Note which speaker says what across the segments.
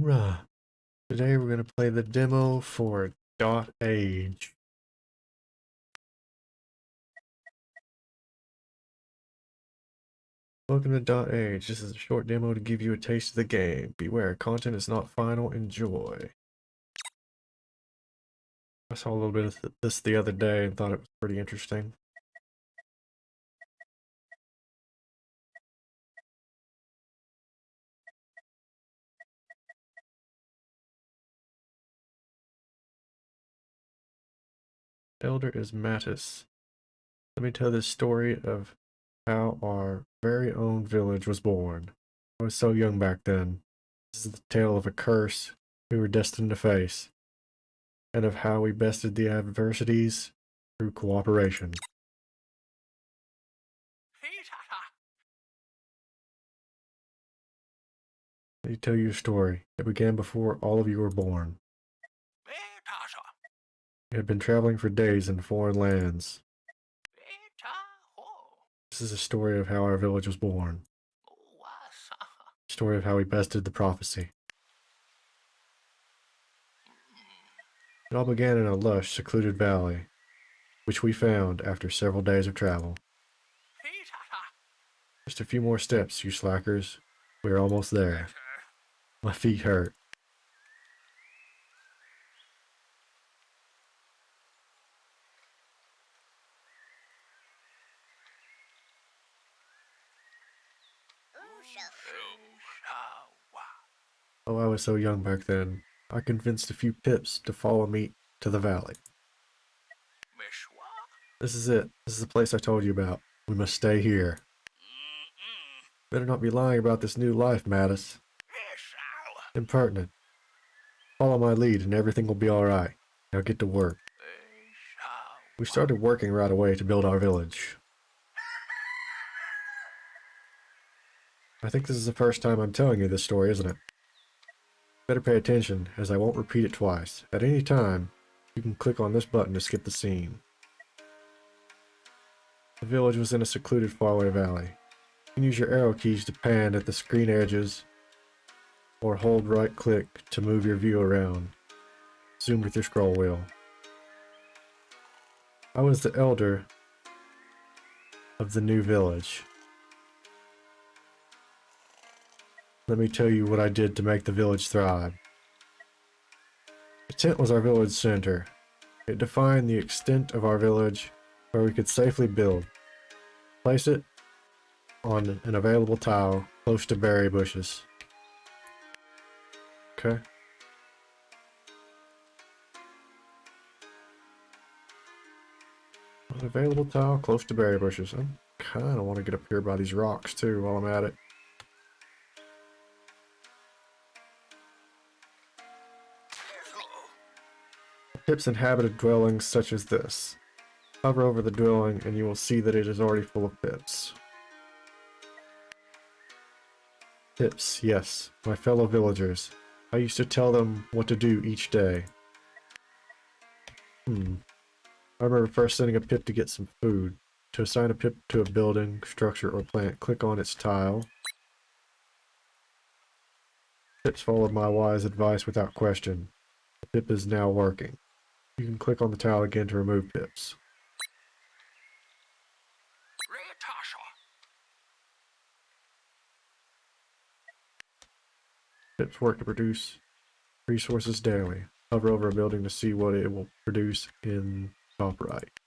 Speaker 1: Right. Today we're going to play the demo for DotAGE. Welcome to DotAGE. This is a short demo to give you a taste of the game. Beware, content is not final. Enjoy. I saw a little bit of this the other day and thought it was pretty interesting. Elder is Mattis. Let me tell this story of how our very own village was born. I was so young back then. This is the tale of a curse we were destined to face, and of how we bested the adversities through cooperation. Let me tell you a story. It began before all of you were born. We had been traveling for days in foreign lands. This is a story of how our village was born. A story of how we bested the prophecy. It all began in a lush, secluded valley, which we found after several days of travel. Just a few more steps, you slackers. We're almost there. My feet hurt. Oh, I was so young back then. I convinced a few pips to follow me to the valley. This is it. This is the place I told you about. We must stay here. Better not be lying about this new life, Mattis. Impertinent. Follow my lead and everything will be alright. Now get to work. We started working right away to build our village. I think this is the first time I'm telling you this story, isn't it? Better pay attention, as I won't repeat it twice. At any time, you can click on this button to skip the scene. The village was in a secluded faraway valley. You can use your arrow keys to pan at the screen edges, or hold right click to move your view around. Zoom with your scroll wheel. I was the elder of the new village. Let me tell you what I did to make the village thrive. The tent was our village center. It defined the extent of our village where we could safely build. Place it on an available tile close to berry bushes. Okay. An available tile close to berry bushes. I kind of want to get up here by these rocks too while I'm at it. Pips inhabited dwellings such as this. Hover over the dwelling and you will see that it is already full of pips. Pips, yes, my fellow villagers. I used to tell them what to do each day. I remember first sending a pip to get some food. To assign a pip to a building, structure, or plant, click on its tile. Pips followed my wise advice without question. The pip is now working. You can click on the tile again to remove pips. Pips work to produce resources daily. Hover over a building to see what it will produce in top right.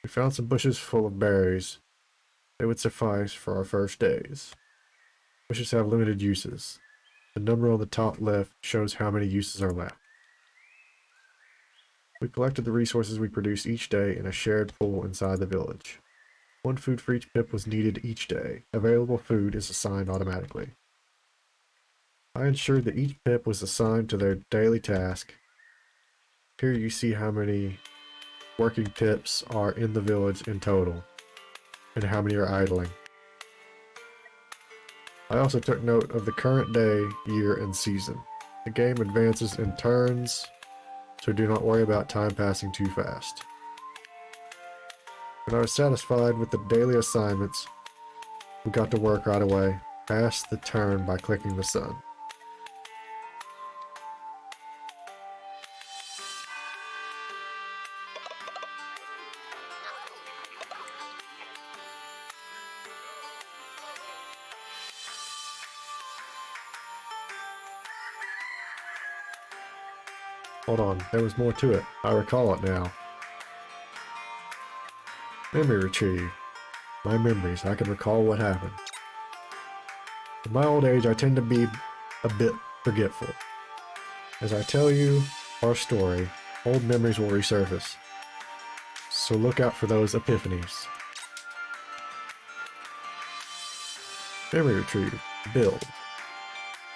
Speaker 1: We found some bushes full of berries. They would suffice for our first days. Bushes have limited uses. The number on the top left shows how many uses are left. We collected the resources we produce each day in a shared pool inside the village. 1 food for each pip was needed each day. Available food is assigned automatically. I ensured that each pip was assigned to their daily task. Here you see how many working pips are in the village in total, and how many are idling. I also took note of the current day, year, and season. The game advances in turns, so do not worry about time passing too fast. When I was satisfied with the daily assignments, we got to work right away. Pass the turn by clicking the sun. Hold on, there was more to it. I recall it now. Memory retrieve. My memories. I can recall what happened. In my old age, I tend to be a bit forgetful. As I tell you our story, old memories will resurface. So look out for those epiphanies. Memory retrieve. Build.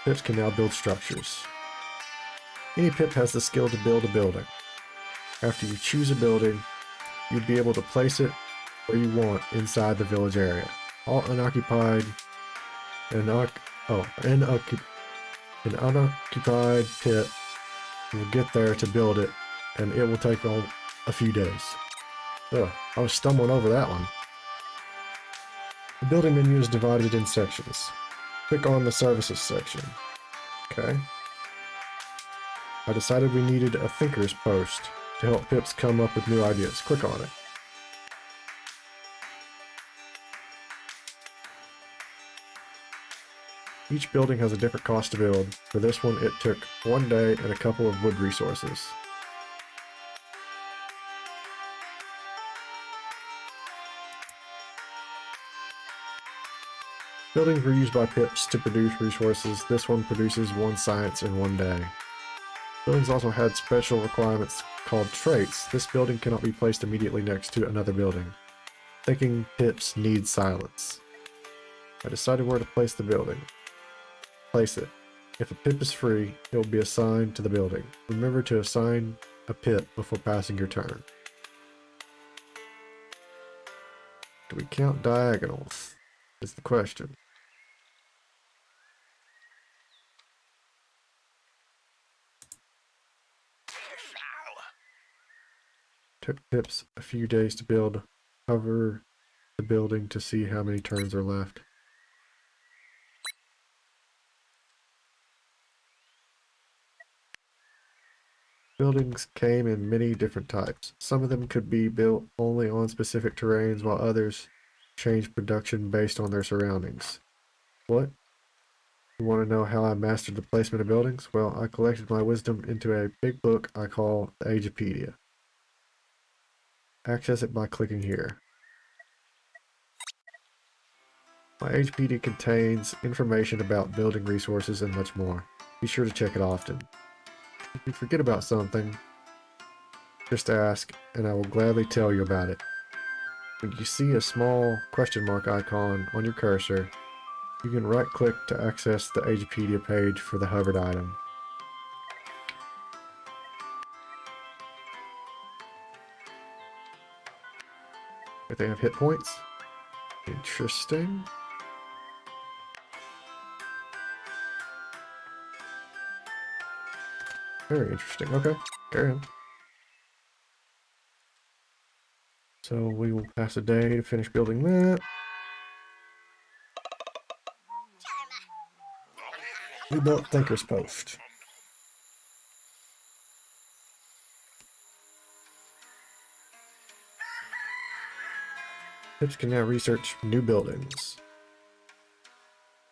Speaker 1: Pips can now build structures. Any pip has the skill to build a building. After you choose a building, you'd be able to place it where you want inside the village area. All unoccupied and an unoccupied pip will get there to build it, and it will take a few days. Ugh, I was stumbling over that one. The building menu is divided in sections. Click on the services section. Okay. I decided we needed a thinker's post to help pips come up with new ideas. Click on it. Each building has a different cost to build. For this one, it took 1 day and a couple of wood resources. Buildings were used by pips to produce resources. This one produces 1 science in 1 day. Buildings also had special requirements called traits. This building cannot be placed immediately next to another building. Thinking pips need silence. I decided where to place the building. Place it. If a pip is free, it will be assigned to the building. Remember to assign a pip before passing your turn. Do we count diagonals? Is the question. Took pips a few days to build. Hover the building to see how many turns are left. Buildings came in many different types. Some of them could be built only on specific terrains, while others changed production based on their surroundings. What? You want to know how I mastered the placement of buildings? Well, I collected my wisdom into a big book I call the Agepedia. Access it by clicking here. My Agepedia contains information about building resources and much more. Be sure to check it often. If you forget about something, just ask, and I will gladly tell you about it. When you see a small question mark icon on your cursor, you can right-click to access the Agepedia page for the hovered item. If they have hit points? Interesting. Very interesting. Okay, carry on. So we will pass a day to finish building that. We built Thinker's Post. Pips can now research new buildings.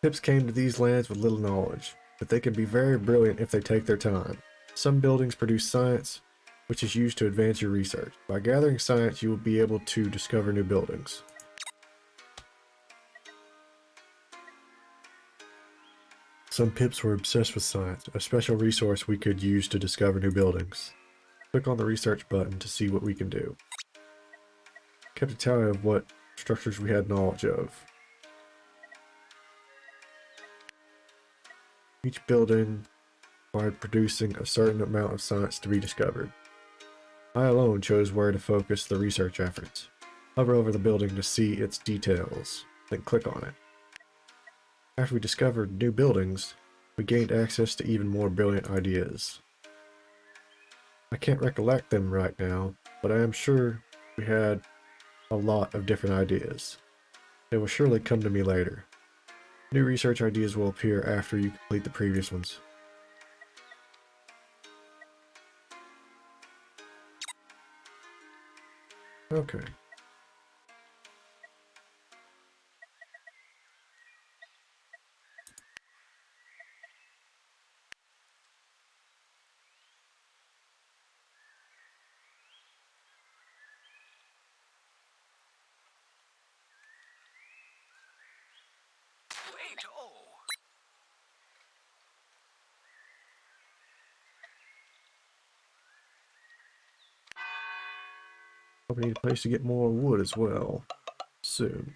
Speaker 1: Pips came to these lands with little knowledge, but they can be very brilliant if they take their time. Some buildings produce science, which is used to advance your research. By gathering science, you will be able to discover new buildings. Some pips were obsessed with science, a special resource we could use to discover new buildings. Click on the research button to see what we can do. Kept a tally of what structures we had knowledge of. Each building required producing a certain amount of science to be discovered. I alone chose where to focus the research efforts. Hover over the building to see its details, then click on it. After we discovered new buildings, we gained access to even more brilliant ideas. I can't recollect them right now, but I am sure we had a lot of different ideas. They will surely come to me later. New research ideas will appear after you complete the previous ones. Okay. Probably need a place to get more wood as well soon.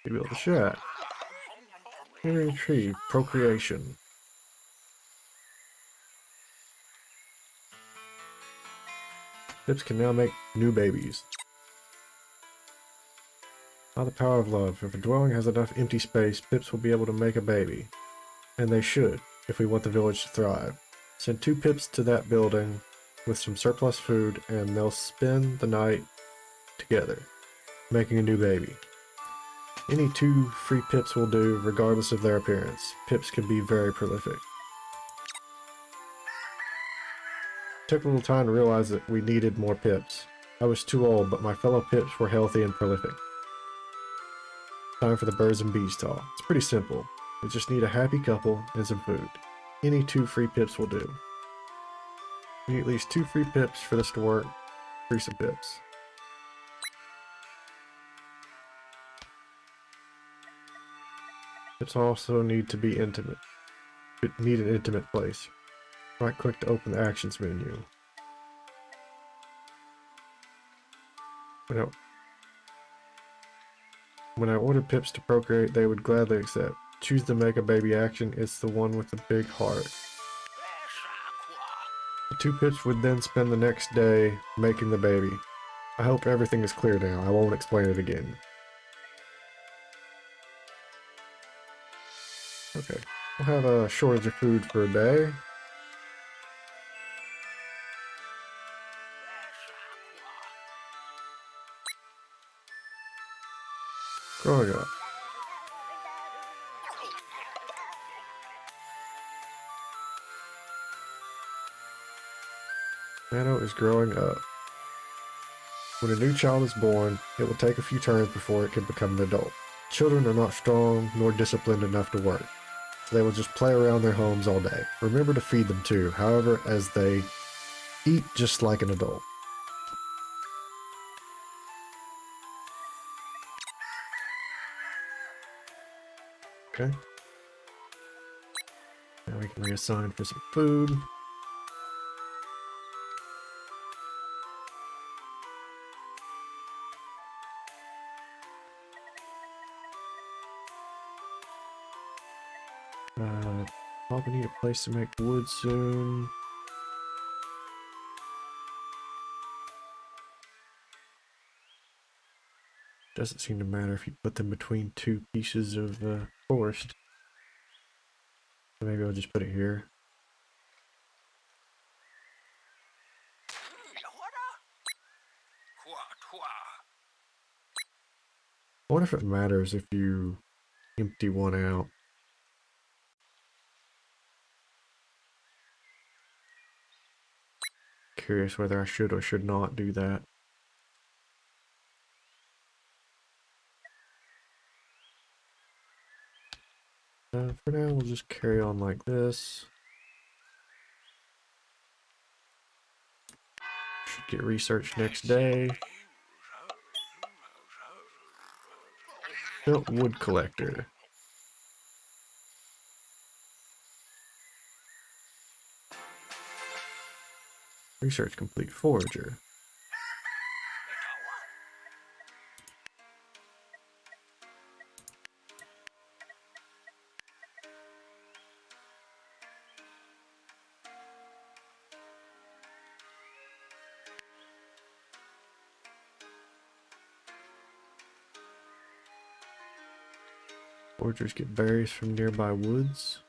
Speaker 1: We build a shack. Clearing tree, procreation. Pips can now make new babies. By the power of love, if a dwelling has enough empty space, Pips will be able to make a baby. And they should, if we want the village to thrive. Send 2 Pips to that building with some surplus food, and they'll spend the night together, making a new baby. Any 2 free Pips will do, regardless of their appearance. Pips can be very prolific. Took a little time to realize that we needed more Pips. I was too old, but my fellow Pips were healthy and prolific. Time for the birds and bees talk. It's pretty simple. We just need a happy couple and some food. Any 2 free Pips will do. We need at least 2 free Pips for this to work. Free some Pips. Pips also need to be intimate. Need an intimate place. Right click to open the actions menu. When I ordered Pips to procreate, they would gladly accept. Choose the make a baby action. It's the one with the big heart. The 2 Pips would then spend the next day making the baby. I hope everything is clear now. I won't explain it again. Okay. We'll have a shortage of food for a day. Growing up. Nano is growing up. When a new child is born, it will take a few turns before it can become an adult. Children are not strong nor disciplined enough to work, so they will just play around their homes all day. Remember to feed them too, however, as they eat just like an adult. Okay. Now we can reassign for some food. Probably need a place to make wood soon. Doesn't seem to matter if you put them between 2 pieces of forest. So maybe I'll just put it here. I wonder if it matters if you empty one out. Curious whether I should or should not do that. For now, we'll just carry on like this. Should get research next day. Built wood collector. Research complete. Forager. Foragers get berries from nearby woods.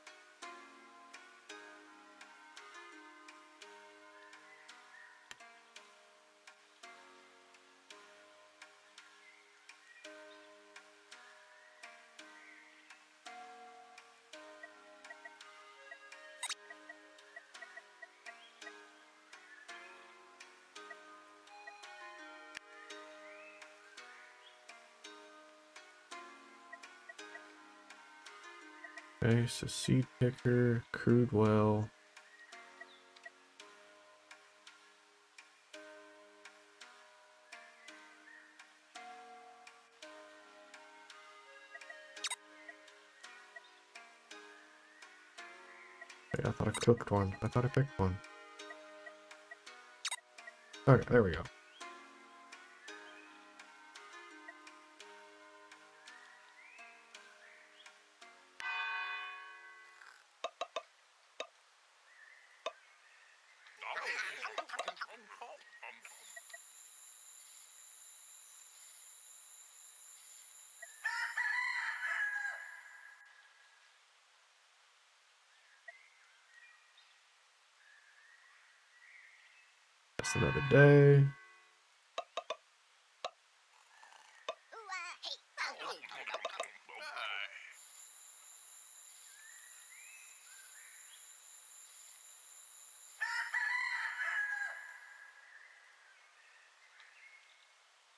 Speaker 1: Okay, so seed picker, crude well. Wait, I thought I cooked one. I thought I picked one. Okay, there we go. That's another day.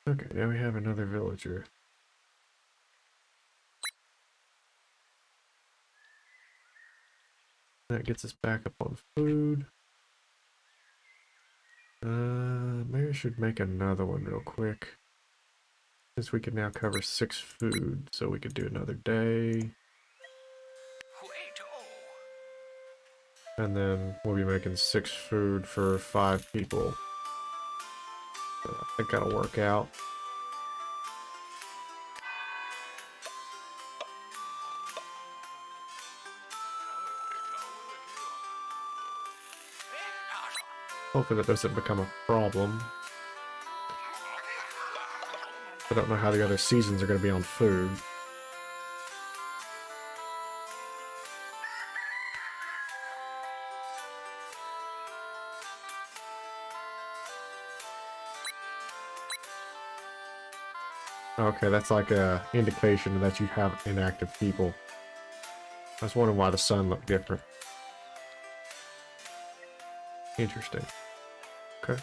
Speaker 1: Okay, now we have another villager. That gets us back up on food. Maybe I should make another one real quick. Since we can now cover 6 food, so we could do another day. And then we'll be making 6 food for 5 people. So I think that'll work out. Hopefully that doesn't become a problem. I don't know how the other seasons are going to be on food. Okay, that's like a indication that you have inactive people. I was wondering why the sun looked different. Interesting. Okay.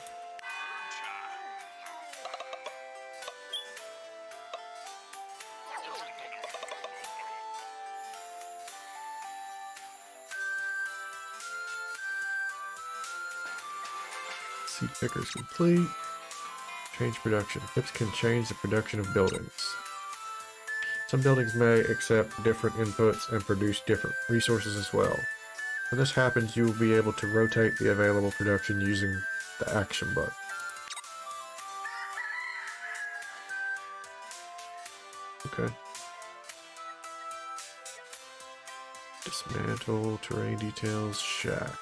Speaker 1: Seed picker is complete. Change production. Pips can change the production of buildings. Some buildings may accept different inputs and produce different resources as well. When this happens, you will be able to rotate the available production using the action button. Okay. Dismantle, terrain details, shack.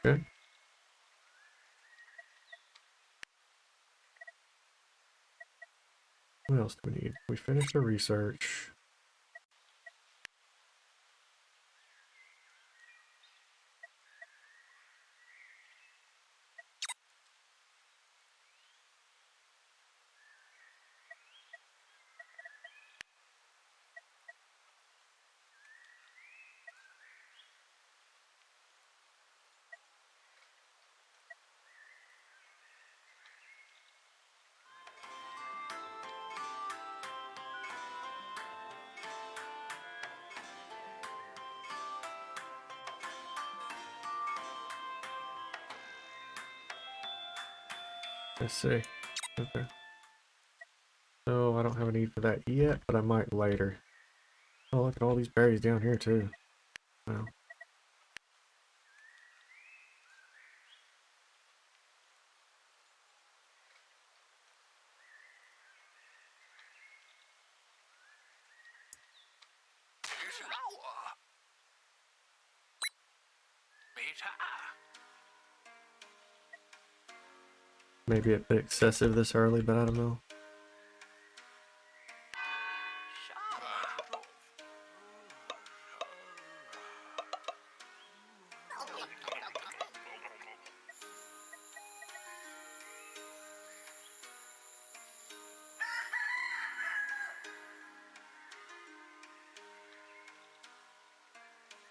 Speaker 1: Okay. What else do we need? We finished the research. Let's see. Okay. So I don't have a need for that yet, but I might later. Oh, look at all these berries down here too. Wow. Maybe a bit excessive this early, but I don't know.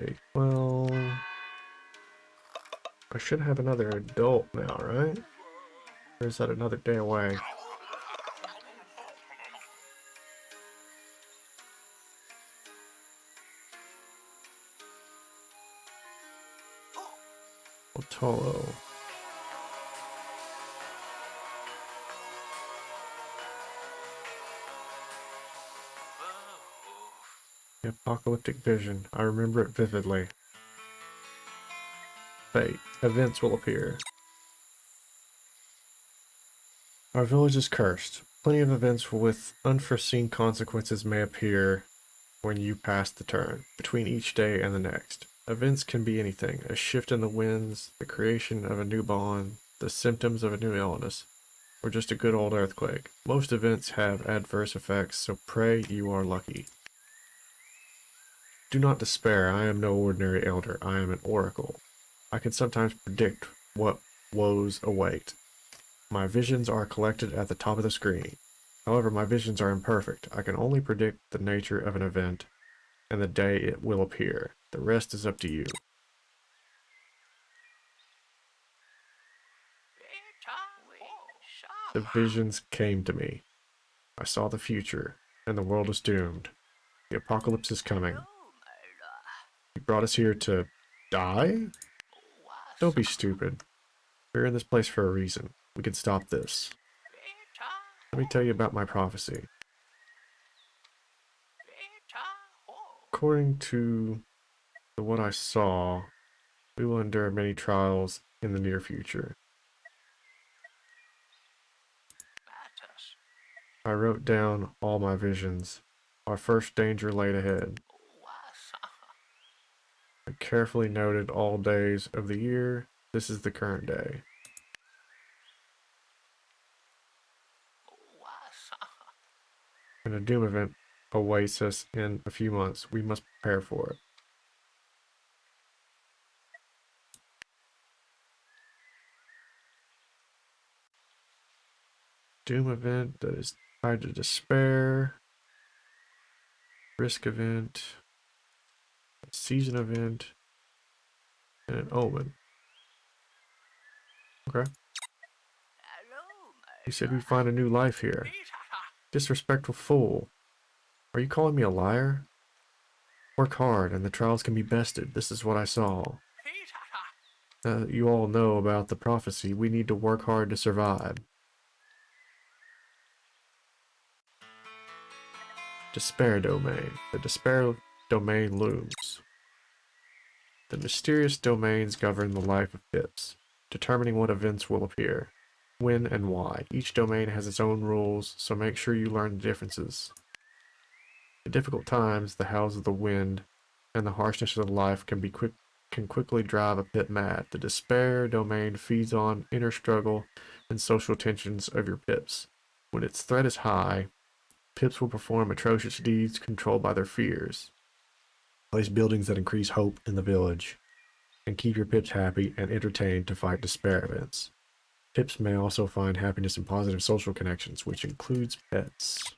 Speaker 1: Day 12. I should have another adult now, right? Or is that another day away? Otolo. The apocalyptic vision. I remember it vividly. Fate. Events will appear. Our village is cursed. Plenty of events with unforeseen consequences may appear when you pass the turn, between each day and the next. Events can be anything: a shift in the winds, the creation of a new bond, the symptoms of a new illness, or just a good old earthquake. Most events have adverse effects, so pray you are lucky. Do not despair, I am no ordinary elder, I am an oracle. I can sometimes predict what woes await. My visions are collected at the top of the screen. However, my visions are imperfect. I can only predict the nature of an event and the day it will appear. The rest is up to you. The visions came to me. I saw the future, and the world is doomed. The apocalypse is coming. You brought us here to die? Don't be stupid. We're in this place for a reason. We can stop this. Let me tell you about my prophecy. According to what I saw, we will endure many trials in the near future. I wrote down all my visions. Our first danger laid ahead. I carefully noted all days of the year. This is the current day. And a doom event awaits us in a few months. We must prepare for it. Doom event that is tied to despair. Risk event. A season event. And an omen. Okay. You said we find a new life here. Disrespectful fool. Are you calling me a liar? Work hard and the trials can be bested. This is what I saw. Now that you all know about the prophecy, we need to work hard to survive. Despair domain. The despair domain looms. The mysterious domains govern the life of Pips, determining what events will appear, when and why. Each domain has its own rules, so make sure you learn the differences. In difficult times, the howls of the wind and the harshness of life can quickly drive a Pip mad. The despair domain feeds on inner struggle and social tensions of your Pips. When its threat is high, Pips will perform atrocious deeds controlled by their fears. Place buildings that increase hope in the village, and keep your Pips happy and entertained to fight despair events. Pips may also find happiness in positive social connections, which includes pets.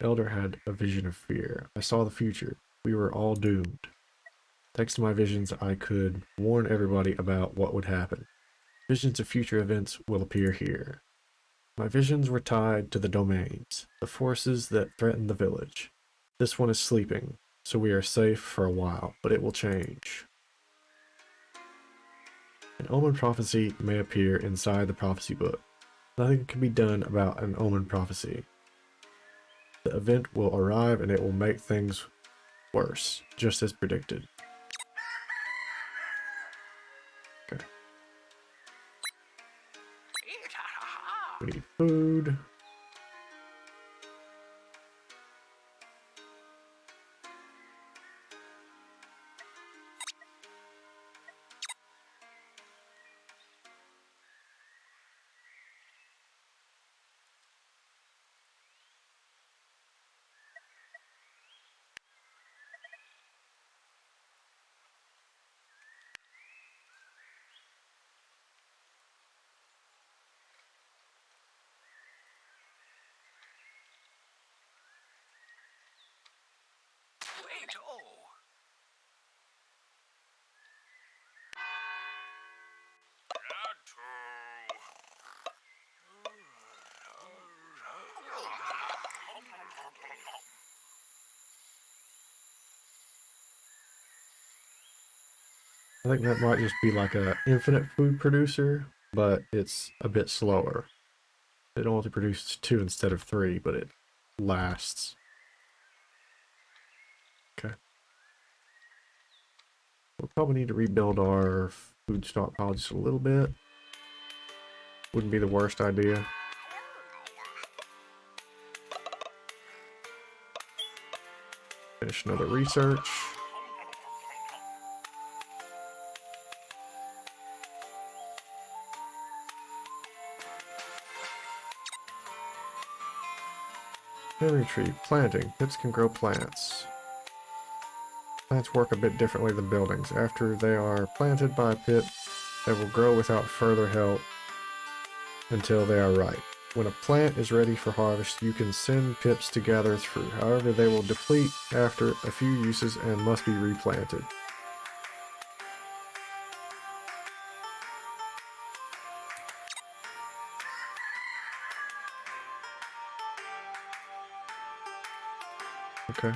Speaker 1: Elder had a vision of fear. I saw the future. We were all doomed. Thanks to my visions, I could warn everybody about what would happen. Visions of future events will appear here. My visions were tied to the domains, the forces that threaten the village. This one is sleeping, so we are safe for a while, but it will change. An omen prophecy may appear inside the prophecy book. Nothing can be done about an omen prophecy. The event will arrive and it will make things worse, just as predicted. Okay. We need food. I think that might just be like a infinite food producer, but it's a bit slower. It only produces 2 instead of 3, but it lasts. Okay. We'll probably need to rebuild our food stockpile just a little bit. Wouldn't be the worst idea. Finish another research. Family tree. Planting. Pips can grow plants. Plants work a bit differently than buildings. After they are planted by a pip, they will grow without further help until they are ripe. When a plant is ready for harvest, you can send pips to gather its fruit. However, they will deplete after a few uses and must be replanted. Okay.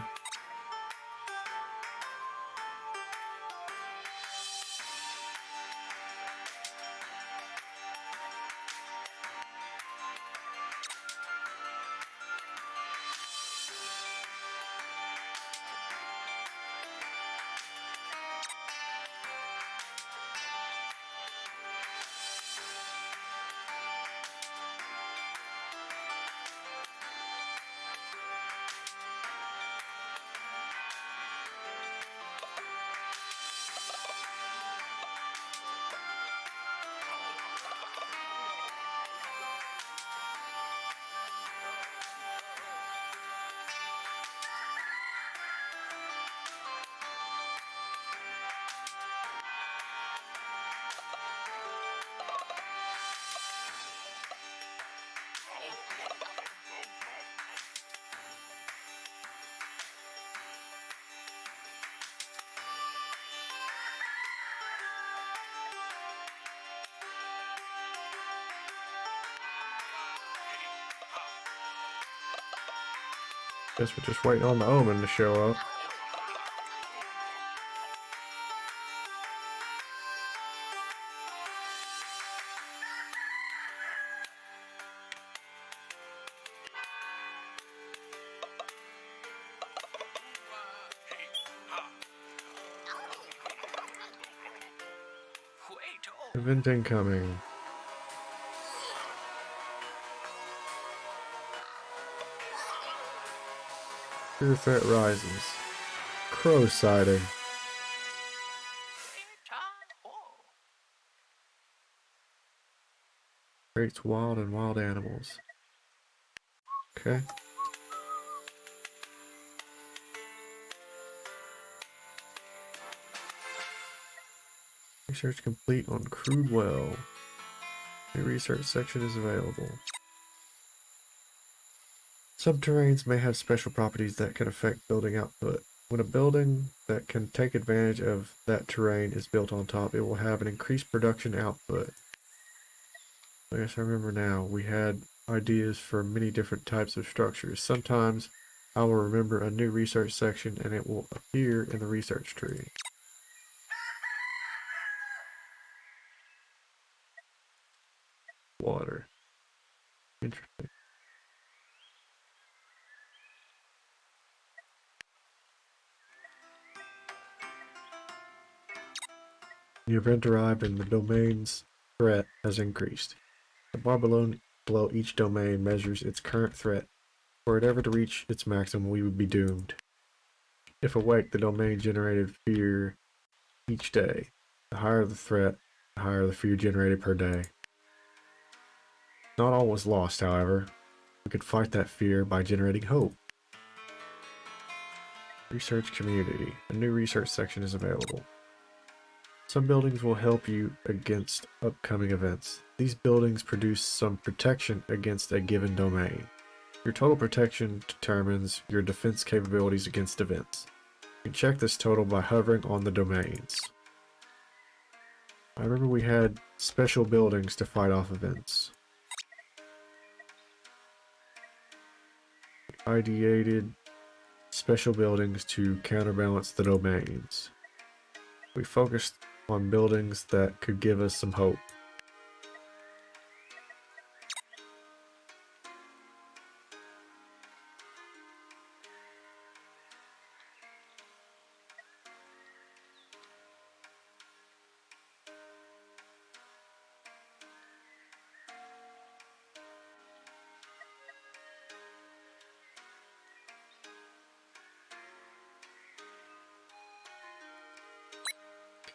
Speaker 1: Guess we're just waiting on the omen to show up. Event incoming. Fear threat rises. Crow sighting. Creates wild and wild animals. Okay. Research complete on crude well. New research section is available. Subterranes may have special properties that can affect building output. When a building that can take advantage of that terrain is built on top, it will have an increased production output. I guess I remember now, we had ideas for many different types of structures. Sometimes I will remember a new research section and it will appear in the research tree. Water. Interesting. The event arrived and the domain's threat has increased. The bar below each domain measures its current threat. Were it ever to reach its maximum, we would be doomed. If awake, the domain generated fear each day. The higher the threat, the higher the fear generated per day. Not all was lost, however. We could fight that fear by generating hope. Research community. A new research section is available. Some buildings will help you against upcoming events. These buildings produce some protection against a given domain. Your total protection determines your defense capabilities against events. You can check this total by hovering on the domains. I remember we had special buildings to fight off events. We ideated special buildings to counterbalance the domains. We focused on buildings that could give us some hope.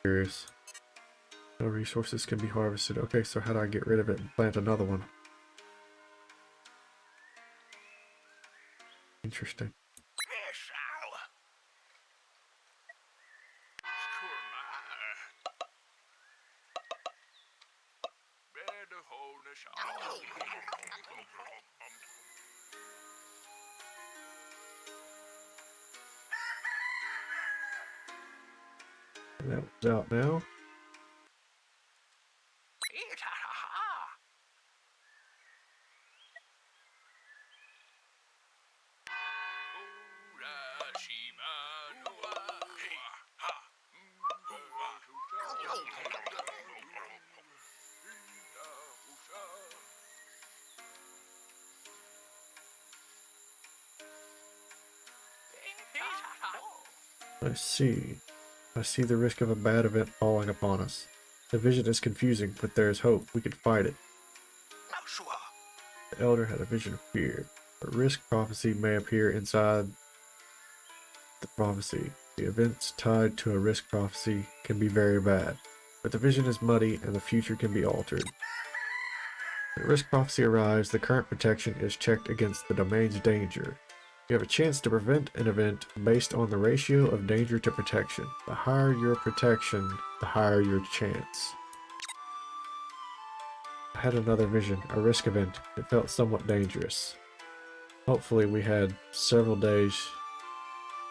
Speaker 1: Curious. No resources can be harvested. Okay, so how do I get rid of it and plant another one? Interesting. That one's out now. I see. I see the risk of a bad event falling upon us. The vision is confusing, but there is hope. We can fight it. The elder had a vision of fear. A risk prophecy may appear inside the prophecy. The events tied to a risk prophecy can be very bad, but the vision is muddy and the future can be altered. When the risk prophecy arrives, the current protection is checked against the domain's danger. You have a chance to prevent an event based on the ratio of danger to protection. The higher your protection, the higher your chance. I had another vision, a risk event. It felt somewhat dangerous. Hopefully we had several days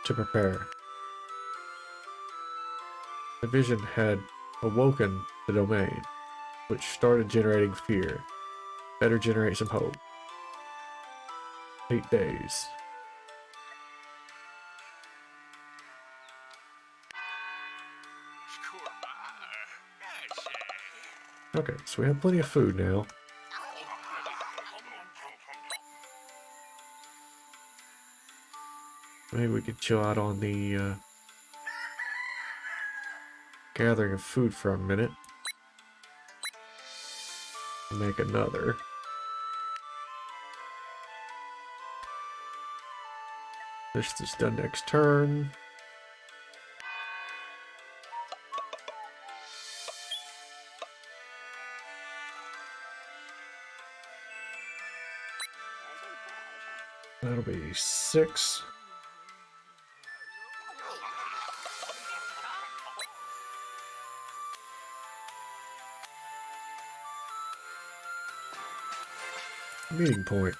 Speaker 1: to prepare. The vision had awoken the domain, which started generating fear. Better generate some hope. 8 days. Okay, so we have plenty of food now. Maybe we could chill out on the gathering of food for a minute. Make another. This is done next turn. That'll be 6. Meeting point.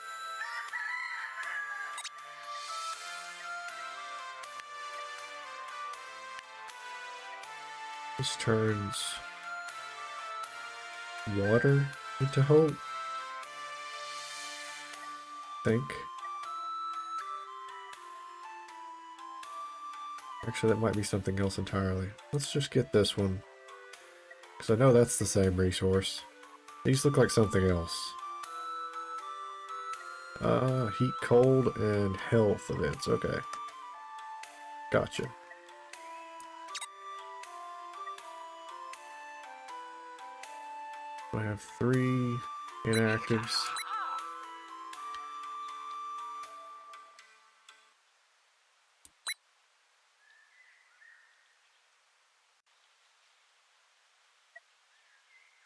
Speaker 1: This turns water into hope. Think. Actually, that might be something else entirely. Let's just get this one, because I know that's the same resource. These look like something else. Heat, cold, and health events. Okay. Gotcha. I have 3 inactives.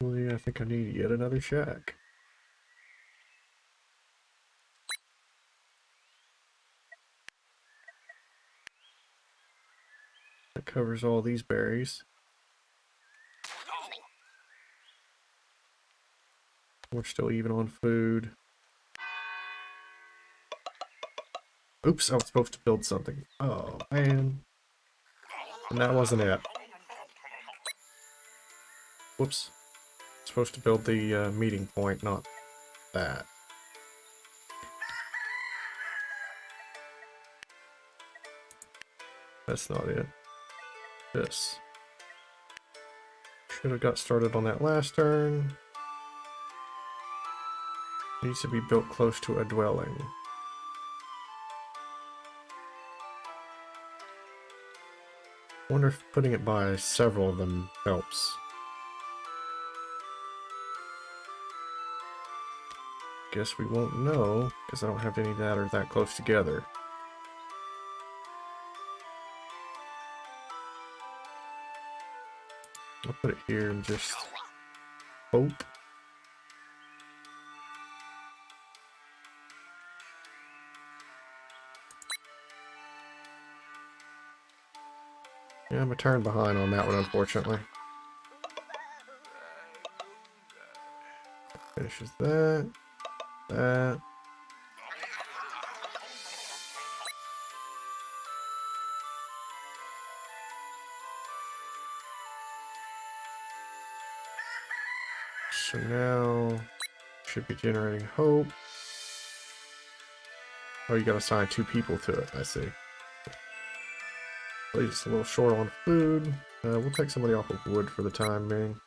Speaker 1: I think I need yet another shack. That covers all these berries. We're still even on food. Oops, I was supposed to build something. Oh, man. And that wasn't it. Whoops. Supposed to build the meeting point, not that. That's not it. This. Should have got started on that last turn. Needs to be built close to a dwelling. Wonder if putting it by several of them helps. Guess we won't know, because I don't have any that are that close together. I'll put it here and just hope. Yeah, I'm a turn behind on that one, unfortunately. Finishes that. That. So now, should be generating hope. Oh, you gotta assign 2 people to it, I see. Leaves us a little short on food. We'll take somebody off of wood for the time being.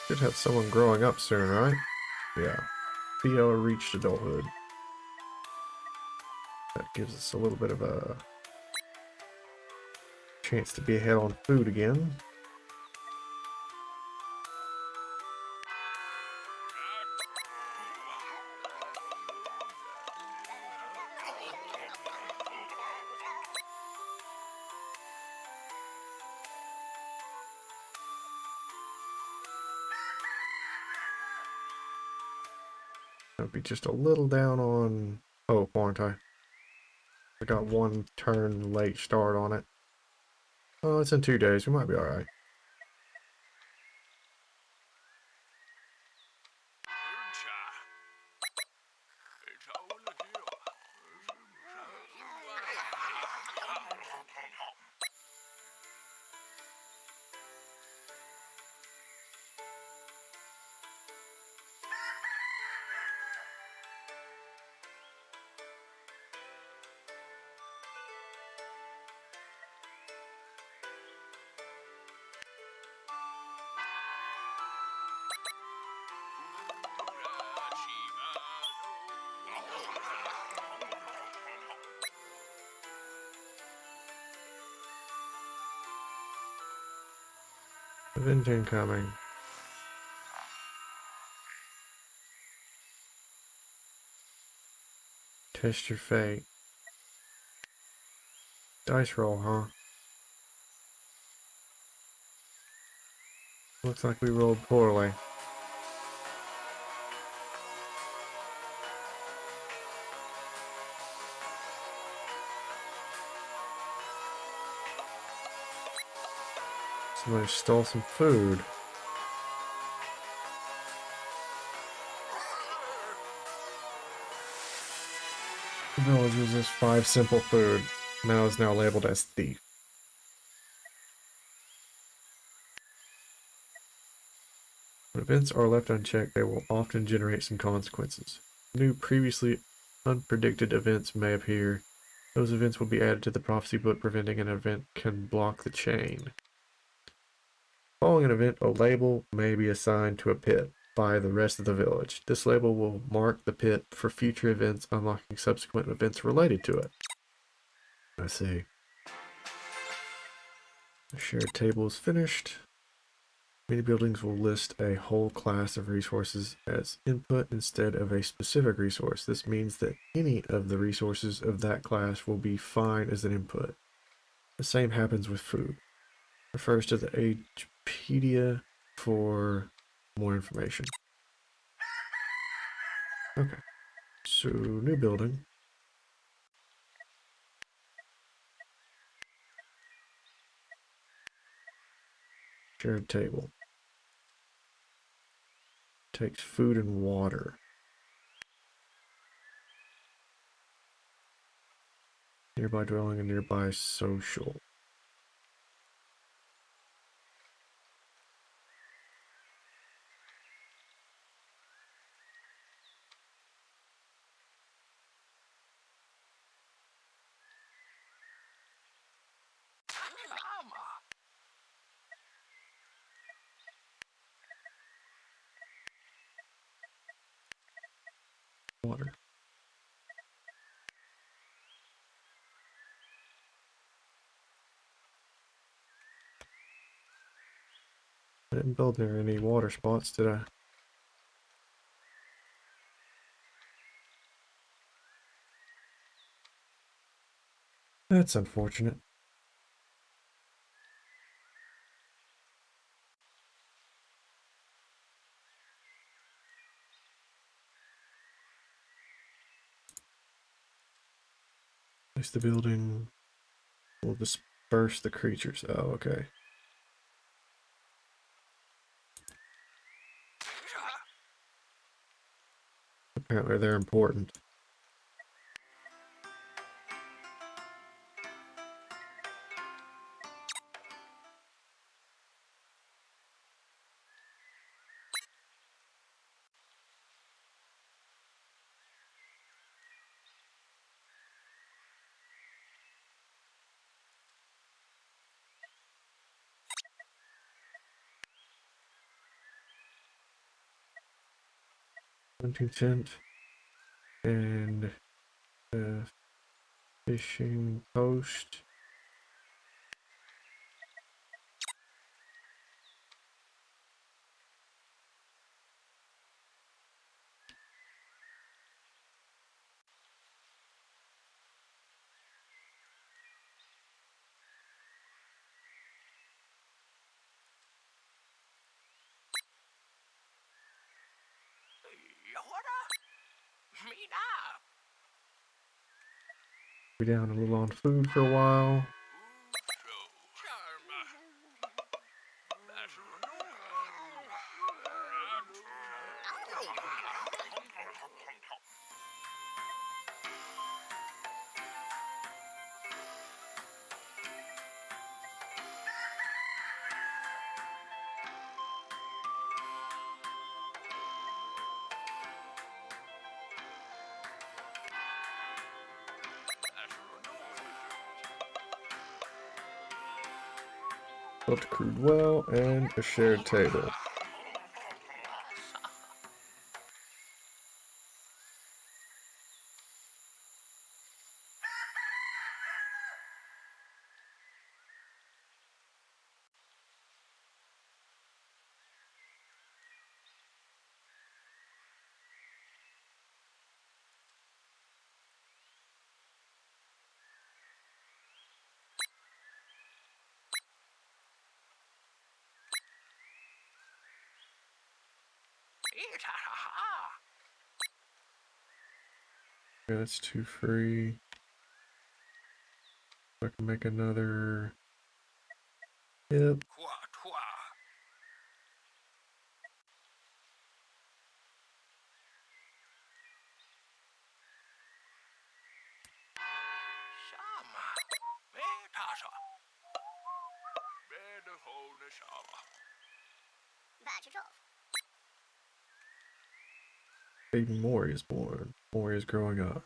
Speaker 1: Should have someone growing up soon, right? Yeah. Theo reached adulthood. That gives us a little bit of a chance to be ahead on food again. I'll be just a little down on hope, aren't I? I got 1 turn late start on it. Oh, it's in 2 days. We might be alright. Event incoming. Test your fate. Dice roll, huh? Looks like we rolled poorly. Somebody stole some food. The village uses 5 simple food. Now is now labeled as thief. When events are left unchecked, they will often generate some consequences. New, previously unpredicted events may appear. Those events will be added to the prophecy book, preventing an event can block the chain. Following an event, a label may be assigned to a pit by the rest of the village. This label will mark the pit for future events, unlocking subsequent events related to it. I see. The shared table is finished. Many buildings will list a whole class of resources as input instead of a specific resource. This means that any of the resources of that class will be fine as an input. The same happens with food. Refers to the Agepedia for more information. Okay. So, new building. Shared table. Takes food and water. Nearby dwelling and nearby social. Water. I didn't build there any water spots, did I? That's unfortunate. Place the building. Will disperse the creatures. Oh, okay. Apparently they're important. $1,700 and fishing post. Be down a little on food for a while. Built a crude well and a shared table. Okay, that's 2 free. I can make another. Yep. Baby Mori is born. Mori is growing up.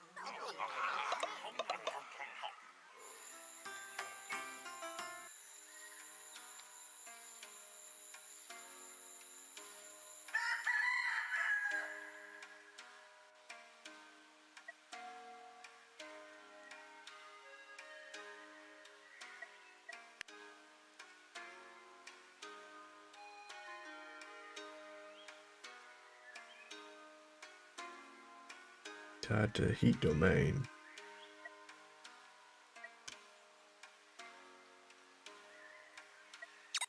Speaker 1: Tied to heat domain.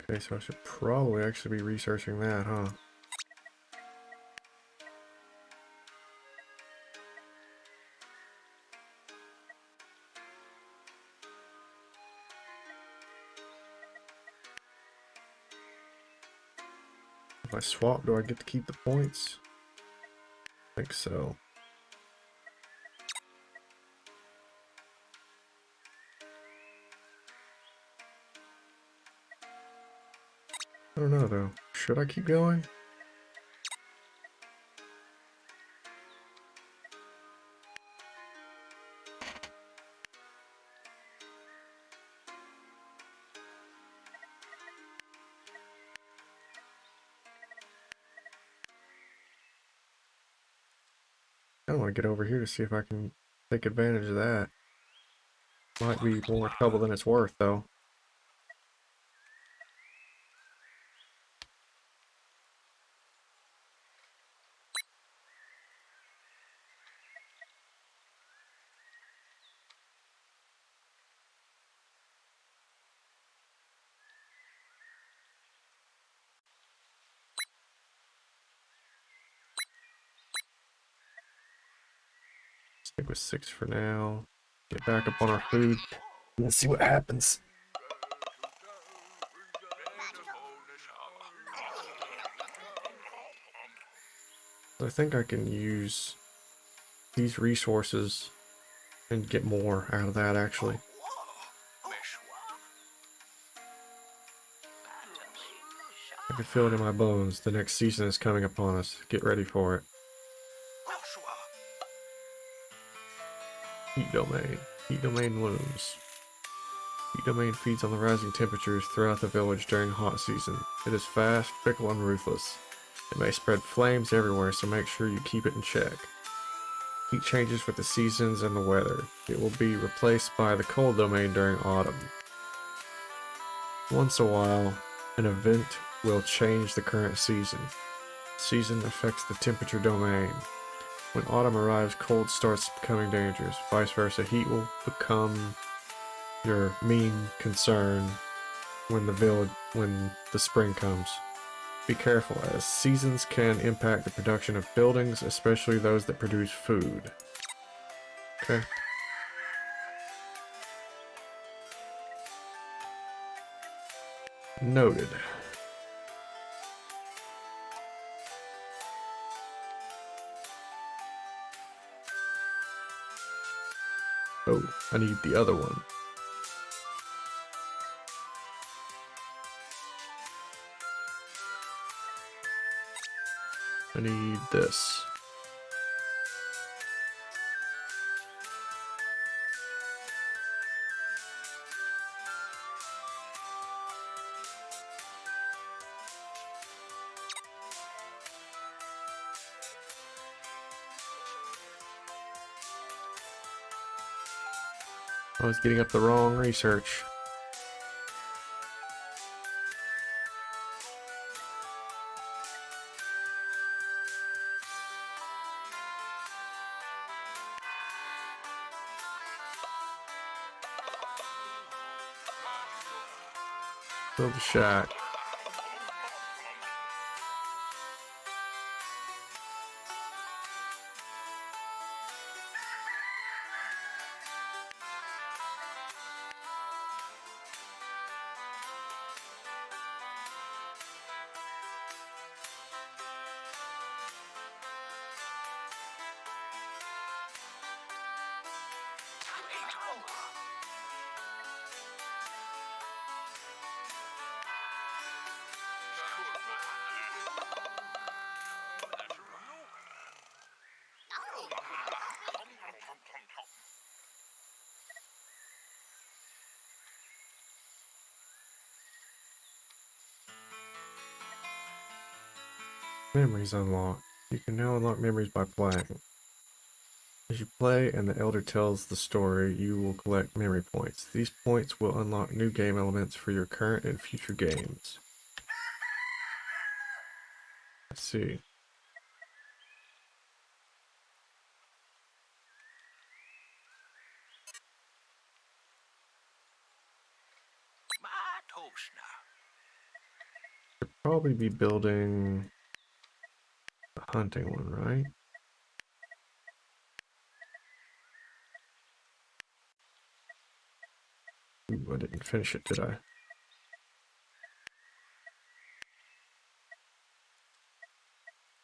Speaker 1: Okay, so I should probably actually be researching that, huh? If I swap, do I get to keep the points? I think so. I don't know though. Should I keep going? I want to get over here to see if I can take advantage of that. Might be more trouble than it's worth though. Stick with 6 for now. Get back up on our food. Let's see what happens. I think I can use these resources and get more out of that actually. I can feel it in my bones. The next season is coming upon us. Get ready for it. Heat domain. Heat domain looms. Heat domain feeds on the rising temperatures throughout the village during hot season. It is fast, fickle, and ruthless. It may spread flames everywhere, so make sure you keep it in check. Heat changes with the seasons and the weather. It will be replaced by the cold domain during autumn. Once a while, an event will change the current season. Season affects the temperature domain. When autumn arrives, cold starts becoming dangerous. Vice versa, heat will become your main concern when the spring comes. Be careful, as seasons can impact the production of buildings, especially those that produce food. Okay. Noted. Oh, I need the other one. I need this. I was getting up the wrong research. Build a shack. Memories unlocked. You can now unlock memories by playing. As you play and the Elder tells the story, you will collect memory points. These points will unlock new game elements for your current and future games. Let's see. Should probably be building the hunting one, right? Ooh, I didn't finish it, did I?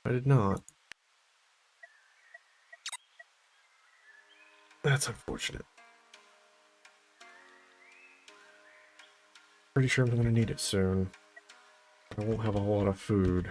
Speaker 1: I did not. That's unfortunate. Pretty sure I'm going to need it soon. I won't have a whole lot of food.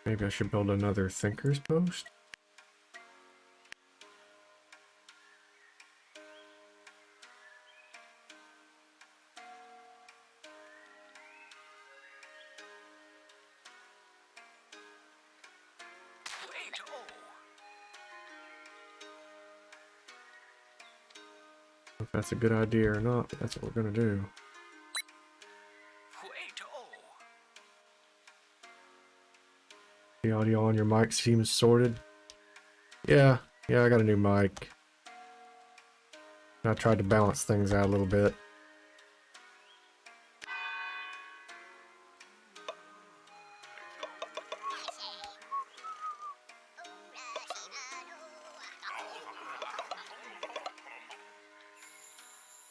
Speaker 1: Maybe I should build another thinker's post? If that's a good idea or not, but that's what we're gonna do. The audio on your mic seems sorted. Yeah, I got a new mic. I tried to balance things out a little bit.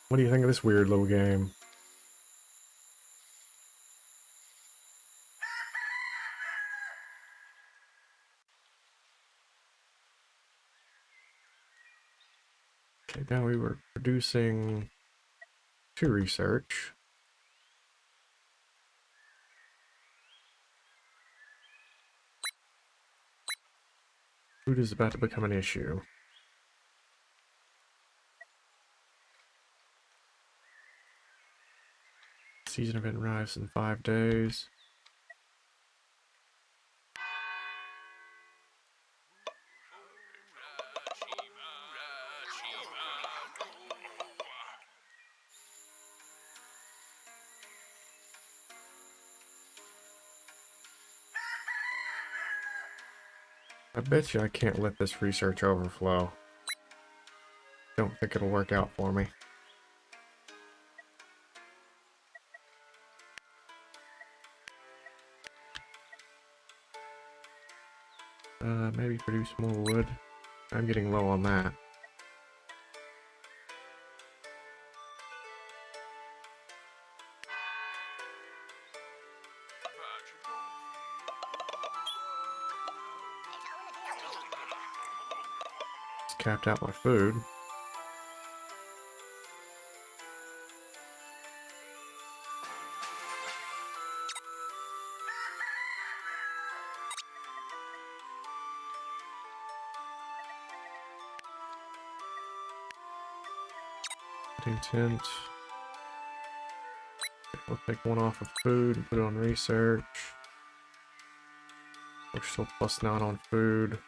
Speaker 1: What do you think of this weird little game? Okay, now we were producing 2 research. Food is about to become an issue. Season event arrives in 5 days. I bet you I can't let this research overflow. Don't think it'll work out for me. Maybe produce more wood. I'm getting low on that. Just capped out my food. Tent. We'll take one off of food and put it on research. We're still +9 on food.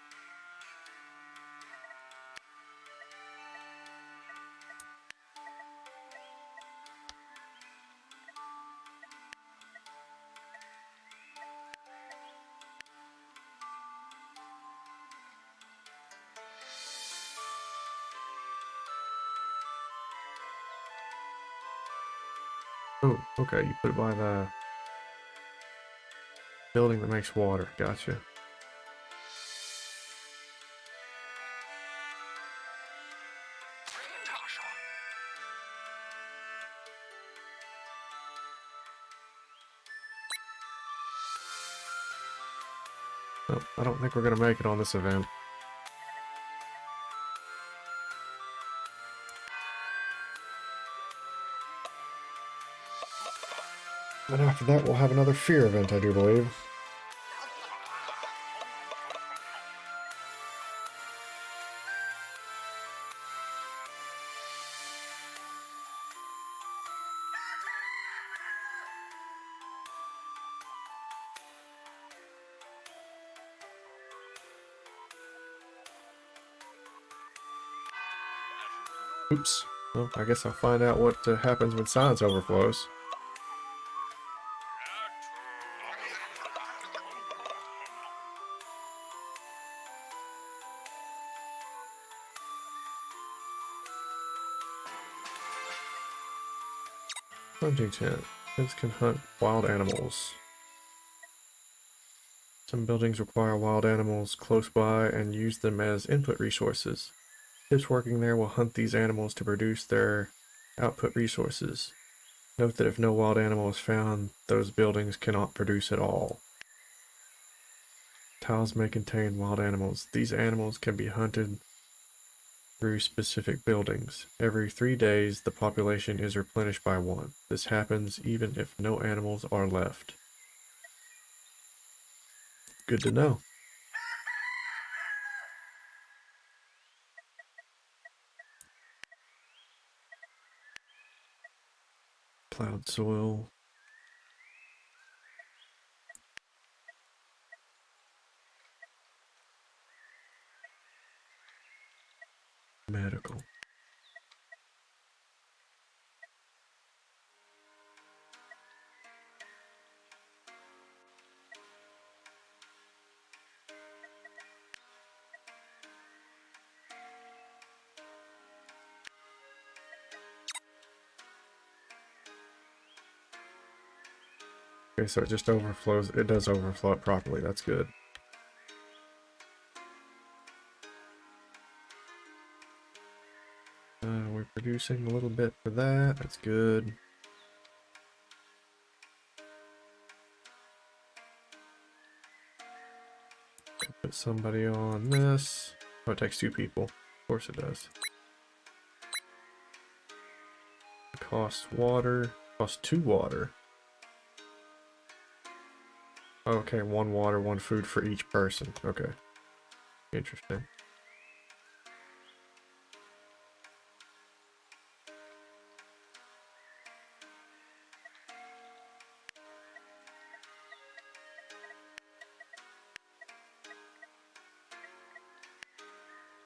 Speaker 1: Oh, okay, you put it by the building that makes water. Gotcha. Oh, I don't think we're gonna make it on this event. And after that, we'll have another fear event, I do believe. Oops. Well, I guess I'll find out what happens when science overflows. Hunting tent. Kids can hunt wild animals. Some buildings require wild animals close by and use them as input resources. Ships working there will hunt these animals to produce their output resources. Note that if no wild animal is found, those buildings cannot produce at all. Tiles may contain wild animals. These animals can be hunted through specific buildings. Every 3 days, the population is replenished by 1. This happens even if no animals are left. Good to know. Plowed soil. Medical. Okay, so it just overflows. It does overflow it properly. That's good. We're producing a little bit for that. That's good. Put somebody on this. Oh, it takes 2 people. Of course it does. Costs water. Costs 2 water. Okay, 1 water, 1 food for each person. Okay. Interesting.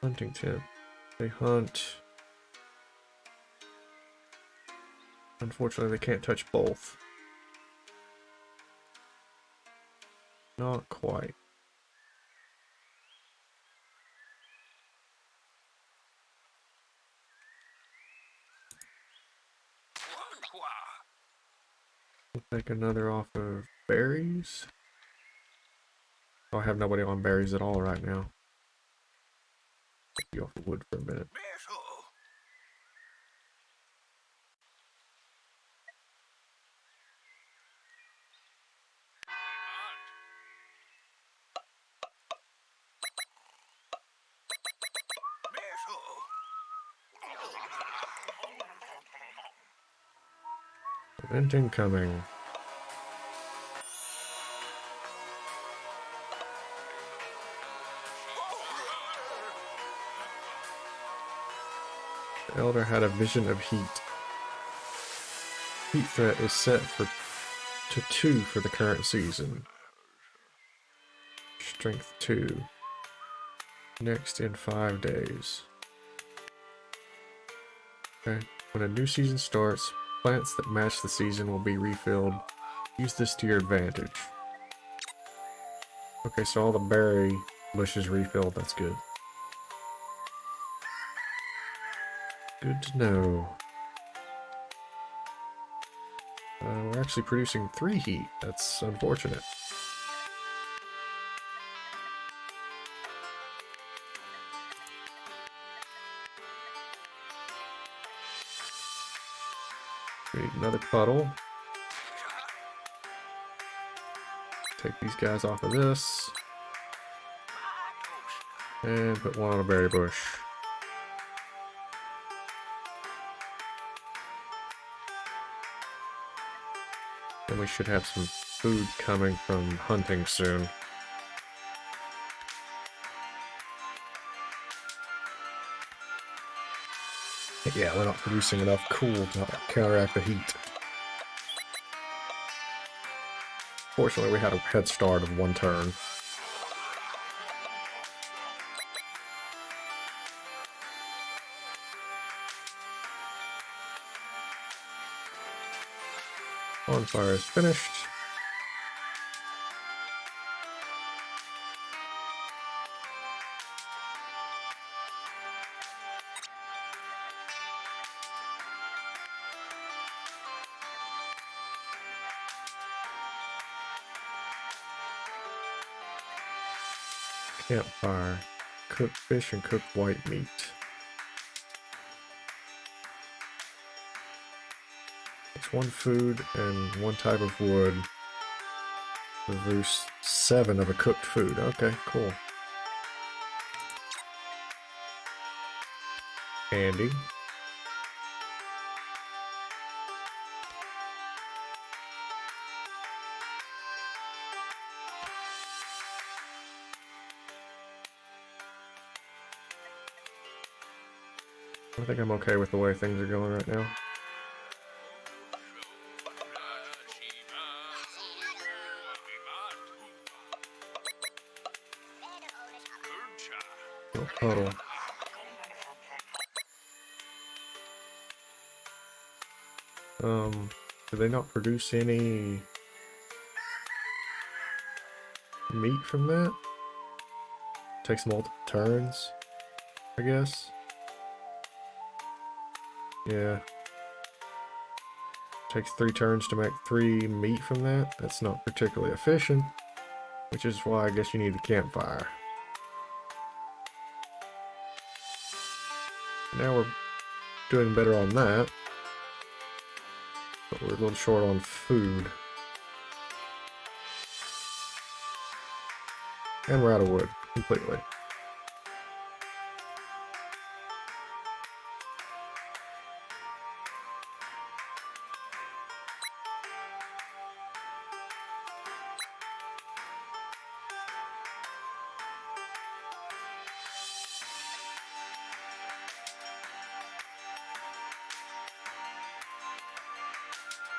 Speaker 1: Hunting tip. They hunt. Unfortunately, they can't touch both. Not quite. We'll take another off of berries. Oh, I have nobody on berries at all right now. Be off of wood for a minute. Event incoming. The Elder had a vision of heat. Heat threat is set to 2 for the current season. Strength 2. Next in 5 days. Okay. When a new season starts, plants that match the season will be refilled. Use this to your advantage. Okay, so all the berry bushes refilled. That's good. Good to know. We're actually producing 3 heat. That's unfortunate. We need another puddle. Take these guys off of this. And put 1 on a berry bush. And we should have some food coming from hunting soon. Yeah, we're not producing enough cool to counteract the heat. Fortunately, we had a head start of 1 turn. Bonfire is finished. Campfire. Cooked fish and cooked white meat. It's one food and one type of wood. Produce 7 of a cooked food. Okay, cool. Handy. I think I'm okay with the way things are going right now. No puddle. Do they not produce any meat from that? Takes multiple turns, I guess. Yeah. Takes 3 turns to make 3 meat from that. That's not particularly efficient, which is why I guess you need the campfire. Now we're doing better on that, but we're a little short on food. And we're out of wood, completely.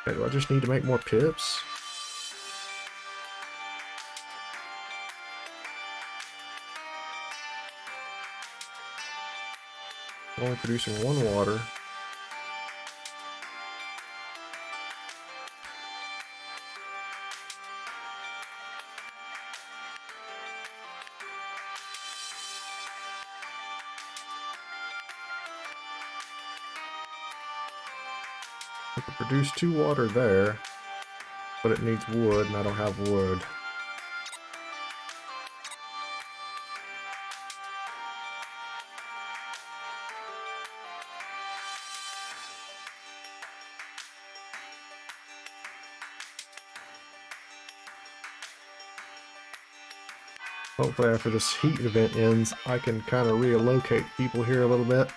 Speaker 1: Okay, do I just need to make more pips? Only producing 1 water. I could produce 2 water there, but it needs wood, and I don't have wood. Hopefully after this heat event ends, I can kind of relocate people here a little bit.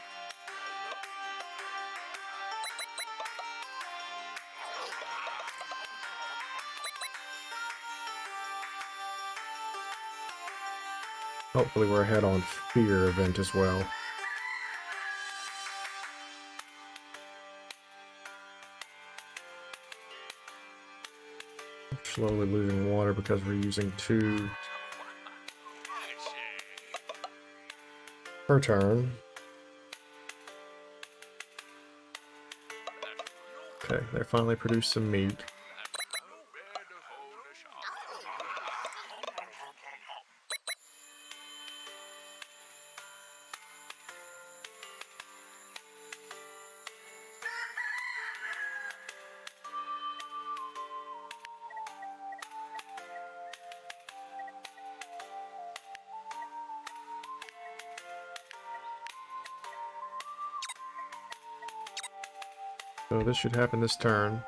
Speaker 1: Hopefully we're ahead on fear event as well. Slowly losing water because we're using 2 per turn. Okay, they finally produced some meat. So this should happen this turn.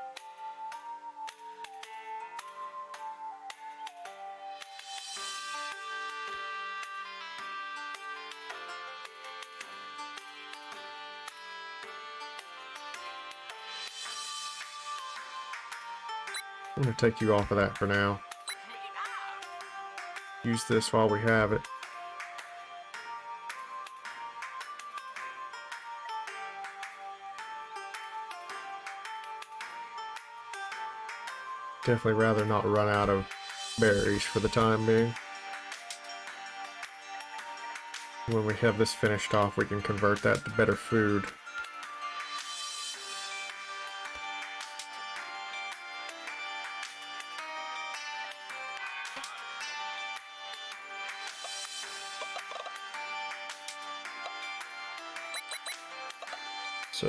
Speaker 1: I'm going to take you off of that for now. Use this while we have it. Definitely rather not run out of berries for the time being. When we have this finished off, we can convert that to better food. So,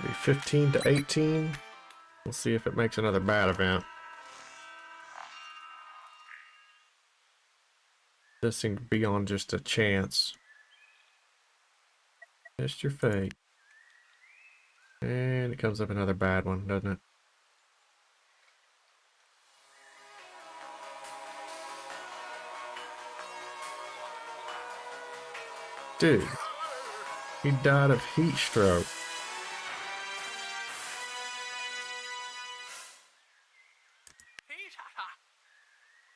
Speaker 1: be 15 to 18. We'll see if it makes another bad event. does seem to be on just a chance. Test your fate. And it comes up another bad one, doesn't it? Dude, he died of heat stroke.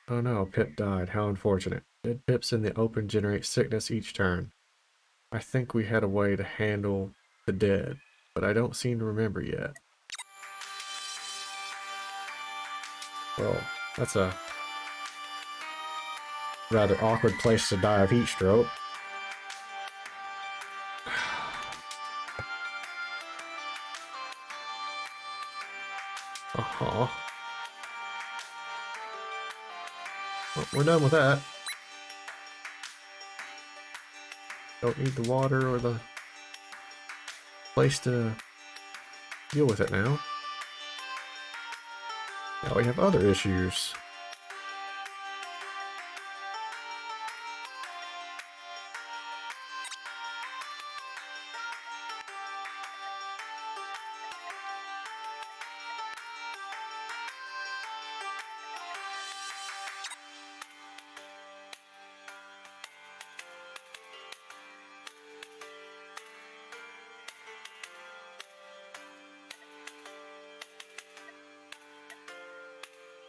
Speaker 1: Oh no, Pip died. How unfortunate. Dead pips in the open generate sickness each turn. I think we had a way to handle the dead, but I don't seem to remember yet. Well, that's a rather awkward place to die of heat stroke. Uh-huh. Well, we're done with that. Don't need the water or the place to deal with it now. Now we have other issues.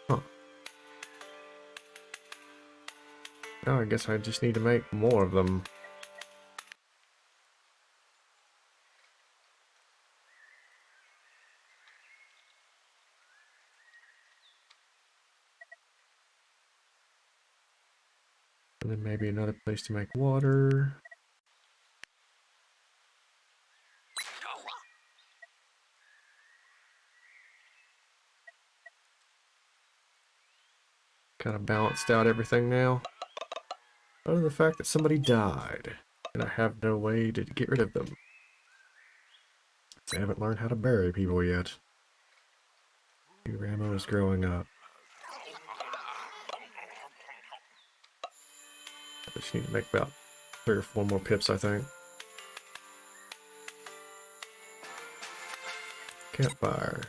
Speaker 1: Huh. Now I guess I just need to make more of them. And then maybe another place to make water. Kind of balanced out everything now. Other than the fact that somebody died, and I have no way to get rid of them. I haven't learned how to bury people yet. Ramo is growing up. I just need to make about 3 or 4 more pips, I think. Campfire.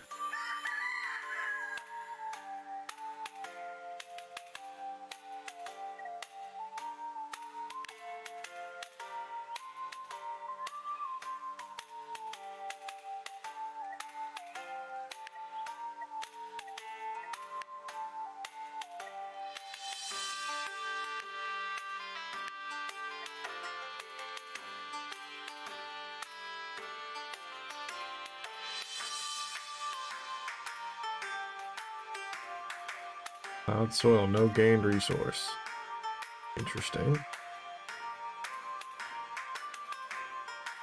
Speaker 1: Plowed soil, no gained resource. Interesting.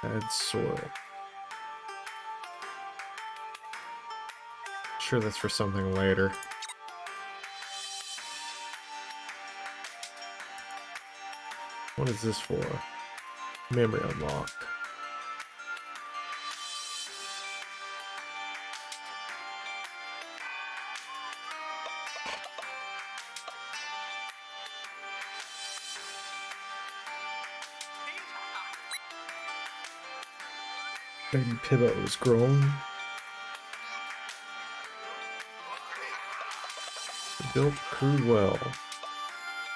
Speaker 1: Add soil. Sure, that's for something later. What is this for? Memory unlock. Baby pivot was grown. Built crude well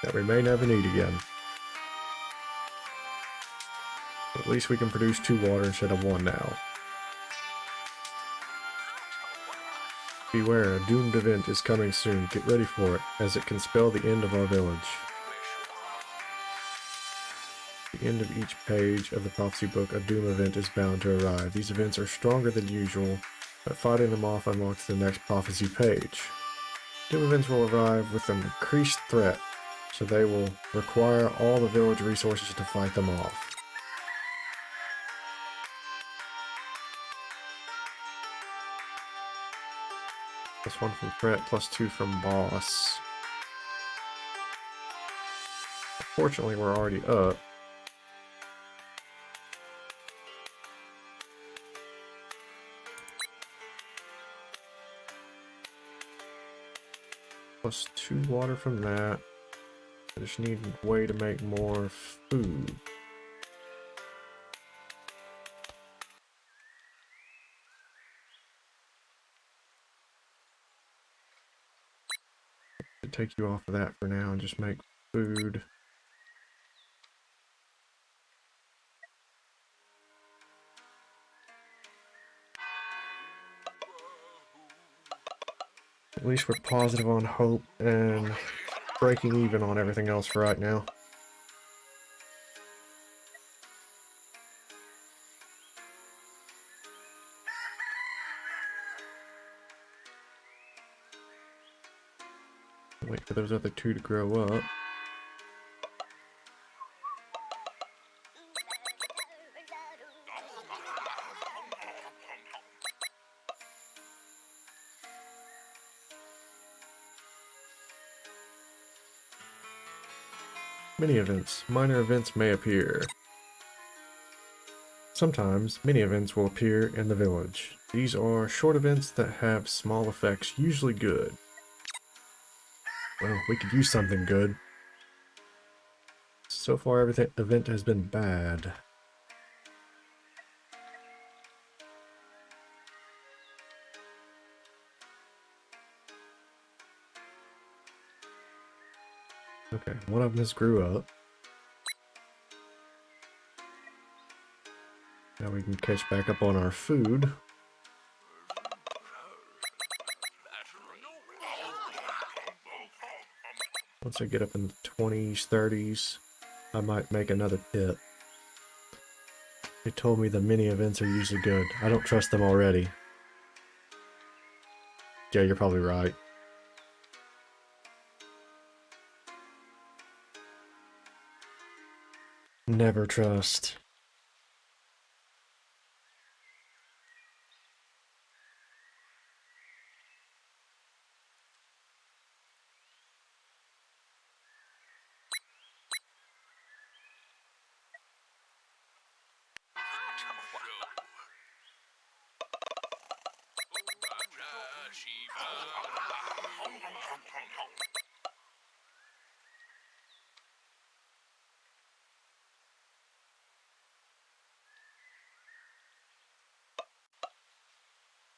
Speaker 1: that we may never need again. But at least we can produce 2 water instead of 1 now. Beware, a doomed event is coming soon. Get ready for it, as it can spell the end of our village. At the end of each page of the prophecy book, a doom event is bound to arrive. These events are stronger than usual, but fighting them off unlocks the next prophecy page. Doom events will arrive with an increased threat, so they will require all the village resources to fight them off. +1 from threat, +2 from boss. Fortunately, we're already up. +2 water from that. And just need a way to make more food. I'll take you off of that for now and just make food. At least we're positive on hope and breaking even on everything else for right now. Wait for those other two to grow up. Mini events. Minor events may appear. Sometimes, mini events will appear in the village. These are short events that have small effects, usually good. Well, we could use something good. So far, every event has been bad. Okay, one of them just grew up. Now we can catch back up on our food. Once I get up in the 20s, 30s, I might make another pit. They told me the mini events are usually good. I don't trust them already. Yeah, you're probably right. Never trust.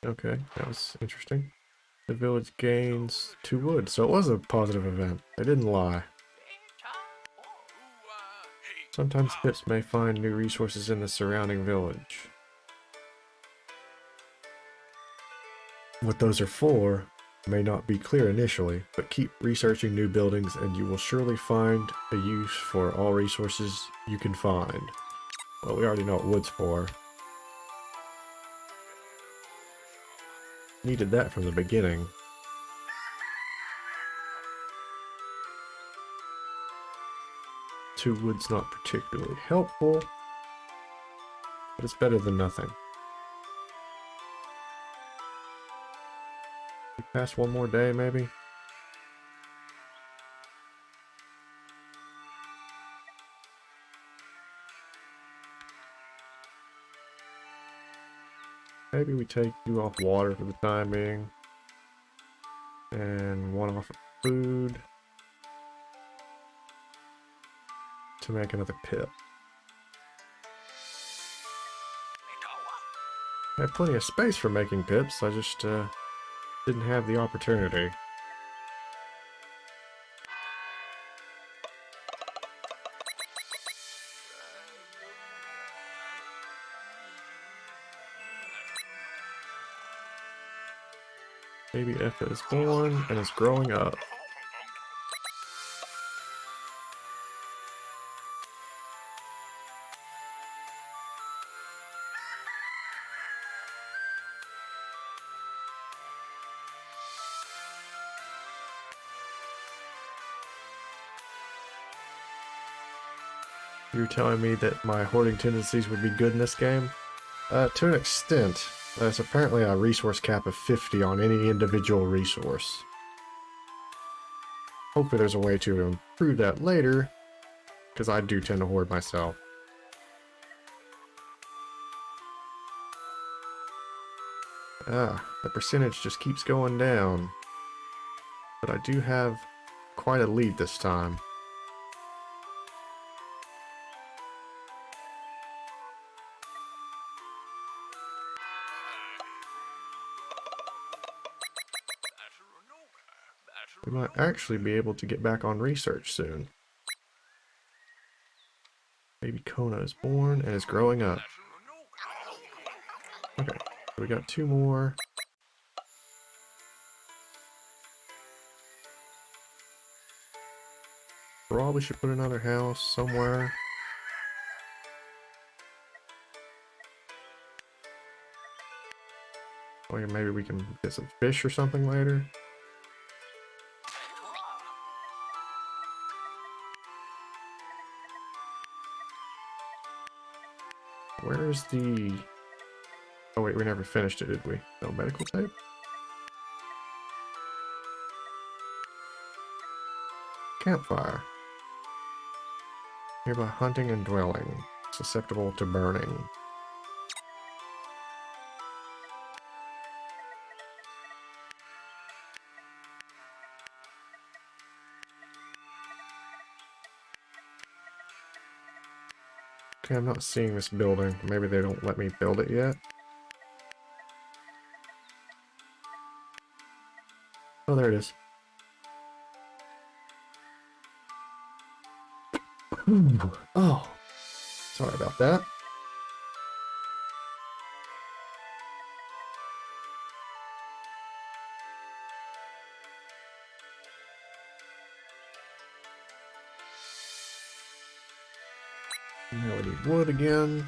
Speaker 1: Okay, that was interesting. The village gains 2 wood, so it was a positive event. I didn't lie. Sometimes pips may find new resources in the surrounding village. What those are for may not be clear initially, but keep researching new buildings and you will surely find a use for all resources you can find. Well, we already know what wood's for. Needed that from the beginning. Two wood's not particularly helpful, but it's better than nothing. We pass one more day, maybe? Maybe we take you off water for the time being. And one off of food. To make another pit. I have plenty of space for making pits, I just didn't have the opportunity. Baby F is born and is growing up. You're telling me that my hoarding tendencies would be good in this game? To an extent. There's apparently a resource cap of 50 on any individual resource. Hopefully there's a way to improve that later, because I do tend to hoard myself. The percentage just keeps going down. But I do have quite a lead this time. We might actually be able to get back on research soon. Baby Kona is born and is growing up. Okay, so we got 2 more. Probably should put another house somewhere. Or maybe we can get some fish or something later. Where's the... Oh wait, we never finished it, did we? No medical tape? Campfire. Nearby hunting and dwelling. Susceptible to burning. Okay, I'm not seeing this building. Maybe they don't let me build it yet. Oh, there it is. Oh, sorry about that. Now we need wood again.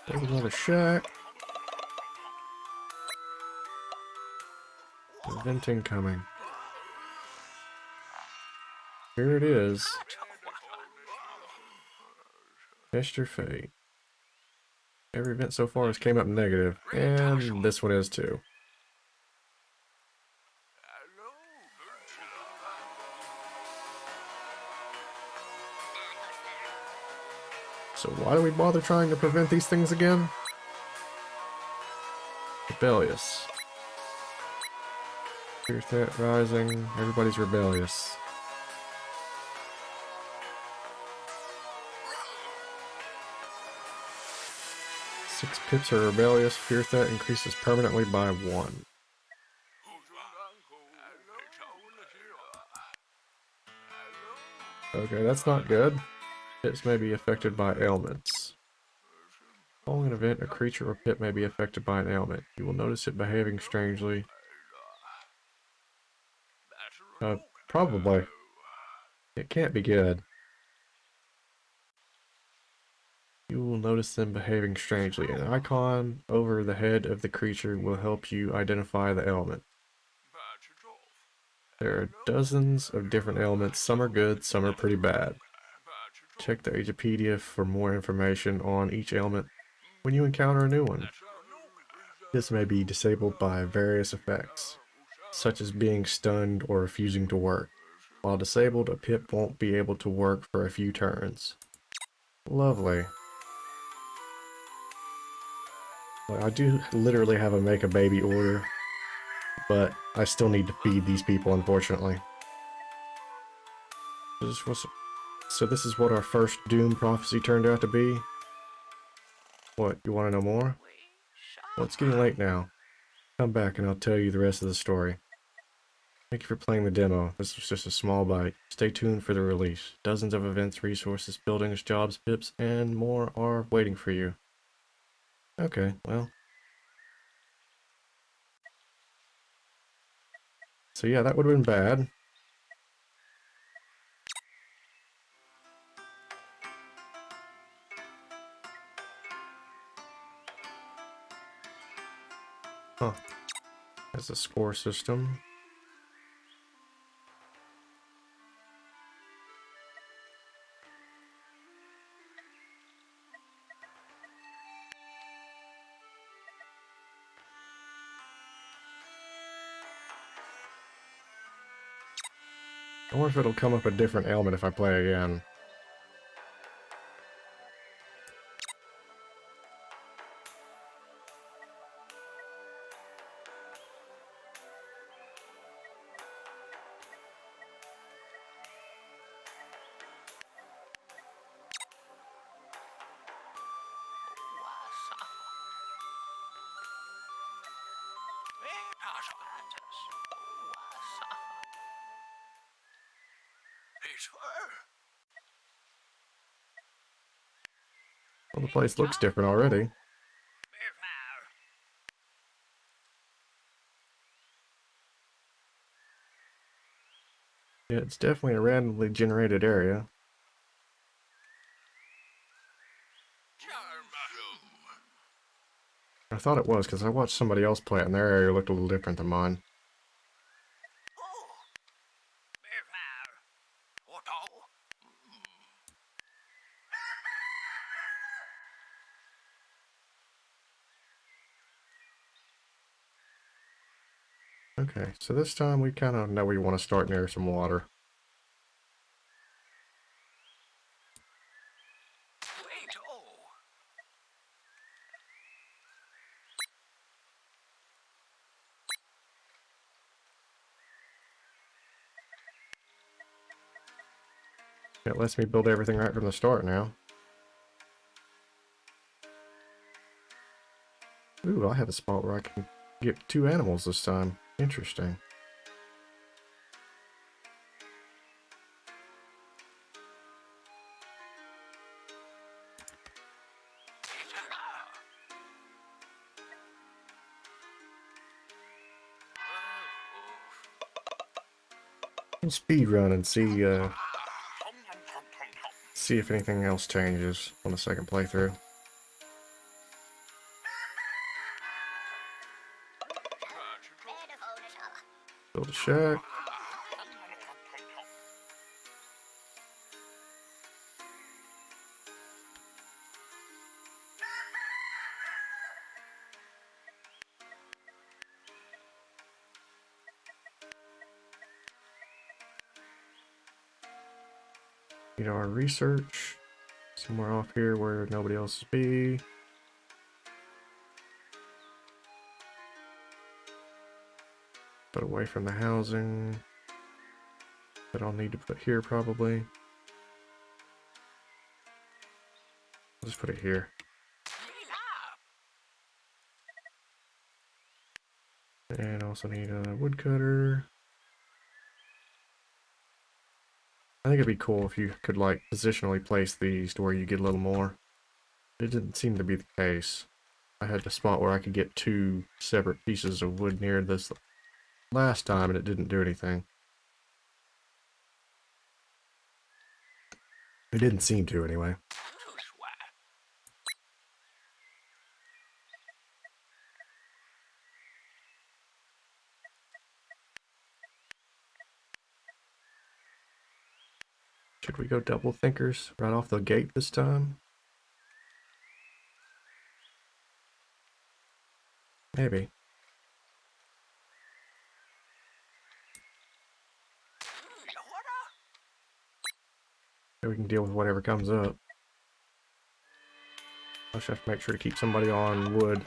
Speaker 1: There's another shack. Event incoming. Here it is. Test your fate. Every event so far has came up negative, and this one is too. So why do we bother trying to prevent these things again? Rebellious. Fear threat rising. Everybody's rebellious. Six pips are rebellious. Fear threat increases permanently by 1. Okay, that's not good. Pips may be affected by ailments. Following an event, a creature or pit may be affected by an ailment. You will notice it behaving strangely. Probably. It can't be good. You will notice them behaving strangely. An icon over the head of the creature will help you identify the ailment. There are dozens of different ailments. Some are good, some are pretty bad. Check the Agepedia for more information on each ailment when you encounter a new one. This may be disabled by various effects, such as being stunned or refusing to work. While disabled, a pip won't be able to work for a few turns. Lovely. I do literally have a make a baby order, but I still need to feed these people, unfortunately. So this is what our first Doom prophecy turned out to be. What, you want to know more? Well, it's getting late now. Come back and I'll tell you the rest of the story. Thank you for playing the demo. This was just a small bite. Stay tuned for the release. Dozens of events, resources, buildings, jobs, pips, and more are waiting for you. Okay, well. So yeah, that would have been bad. Huh. That's a score system. I wonder if it'll come up a different ailment if I play again. Well, the place looks different already. Yeah, it's definitely a randomly generated area. I thought it was because I watched somebody else play it and their area looked a little different than mine. Okay, so this time we kind of know we want to start near some water. It lets me build everything right from the start now. Ooh, I have a spot where I can get 2 animals this time. Interesting. We'll speed run and see if anything else changes on the second playthrough. Build a shack. Need our research somewhere off here where nobody else will be. But away from the housing that I'll need to put here probably. I'll just put it here. And also need a woodcutter. I think it'd be cool if you could like positionally place these to where you get a little more. It didn't seem to be the case. I had a spot where I could get 2 separate pieces of wood near this last time and it didn't do anything. It didn't seem to anyway. Should we go double thinkers right off the gate this time? Maybe. Maybe we can deal with whatever comes up. I just have to make sure to keep somebody on wood.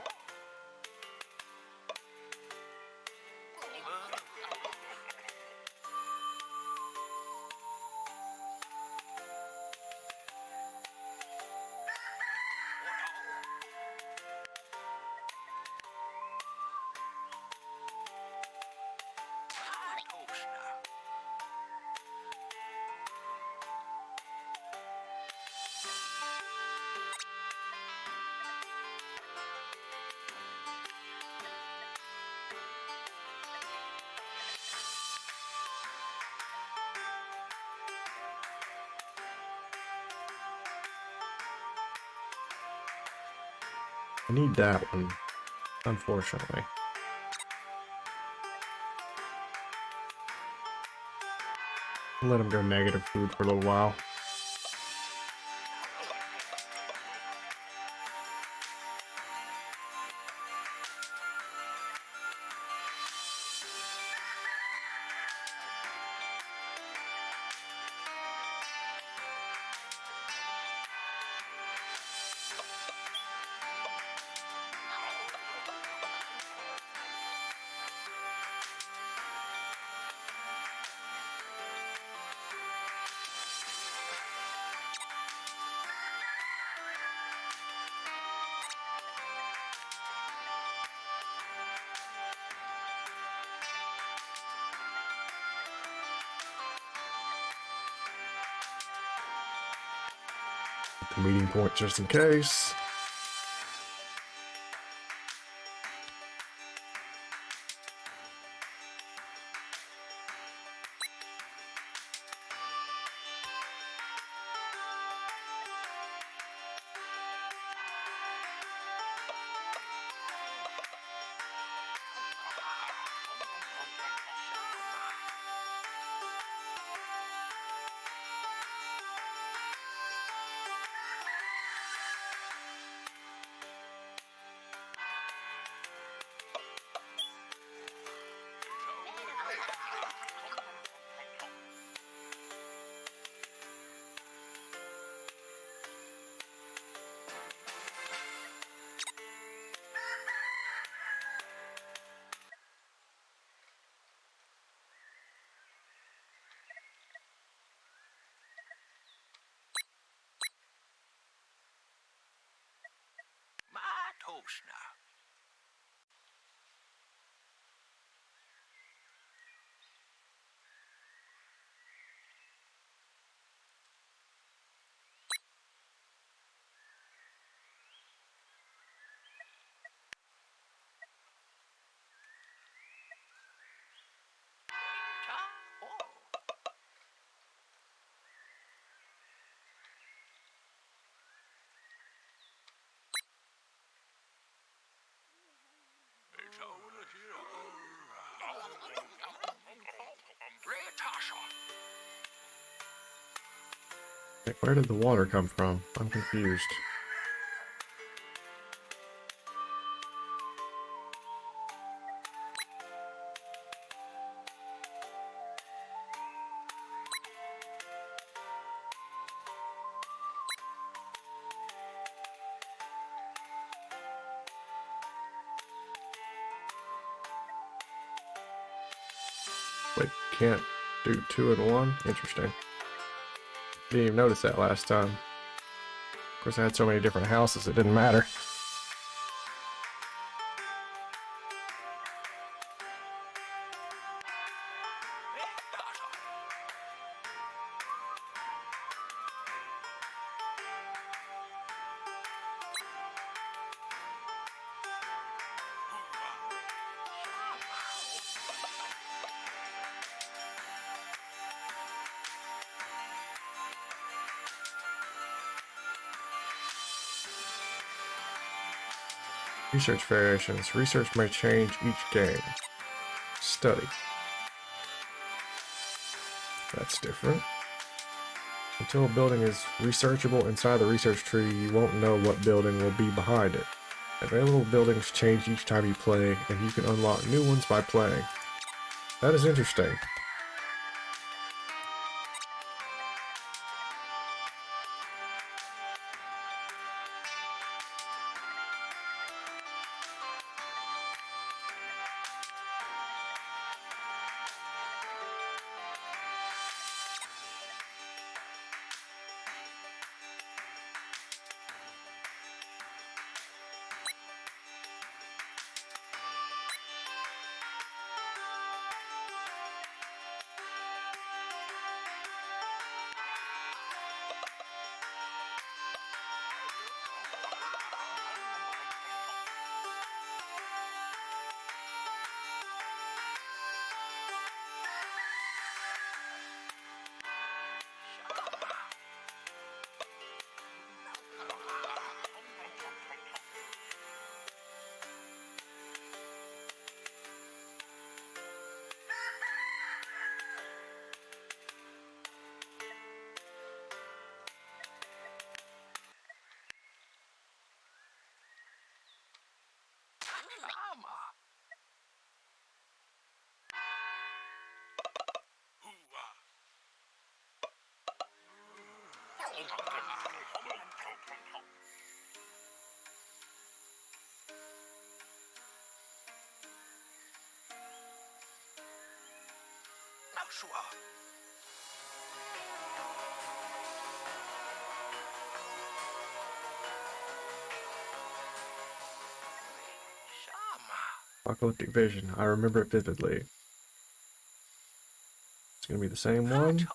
Speaker 1: I need that one, unfortunately. Let him go negative food for a little while. a meeting point just in case. Okay, where did the water come from? I'm confused. Wait, can't do 2 in 1? Interesting. Didn't even notice that last time. Of course, I had so many different houses, it didn't matter. Research variations. Research may change each game. Study. That's different. Until a building is researchable inside the research tree, you won't know what building will be behind it. Available buildings change each time you play, and you can unlock new ones by playing. That is interesting. Apocalyptic Vision. I remember it vividly. It's gonna be the same one.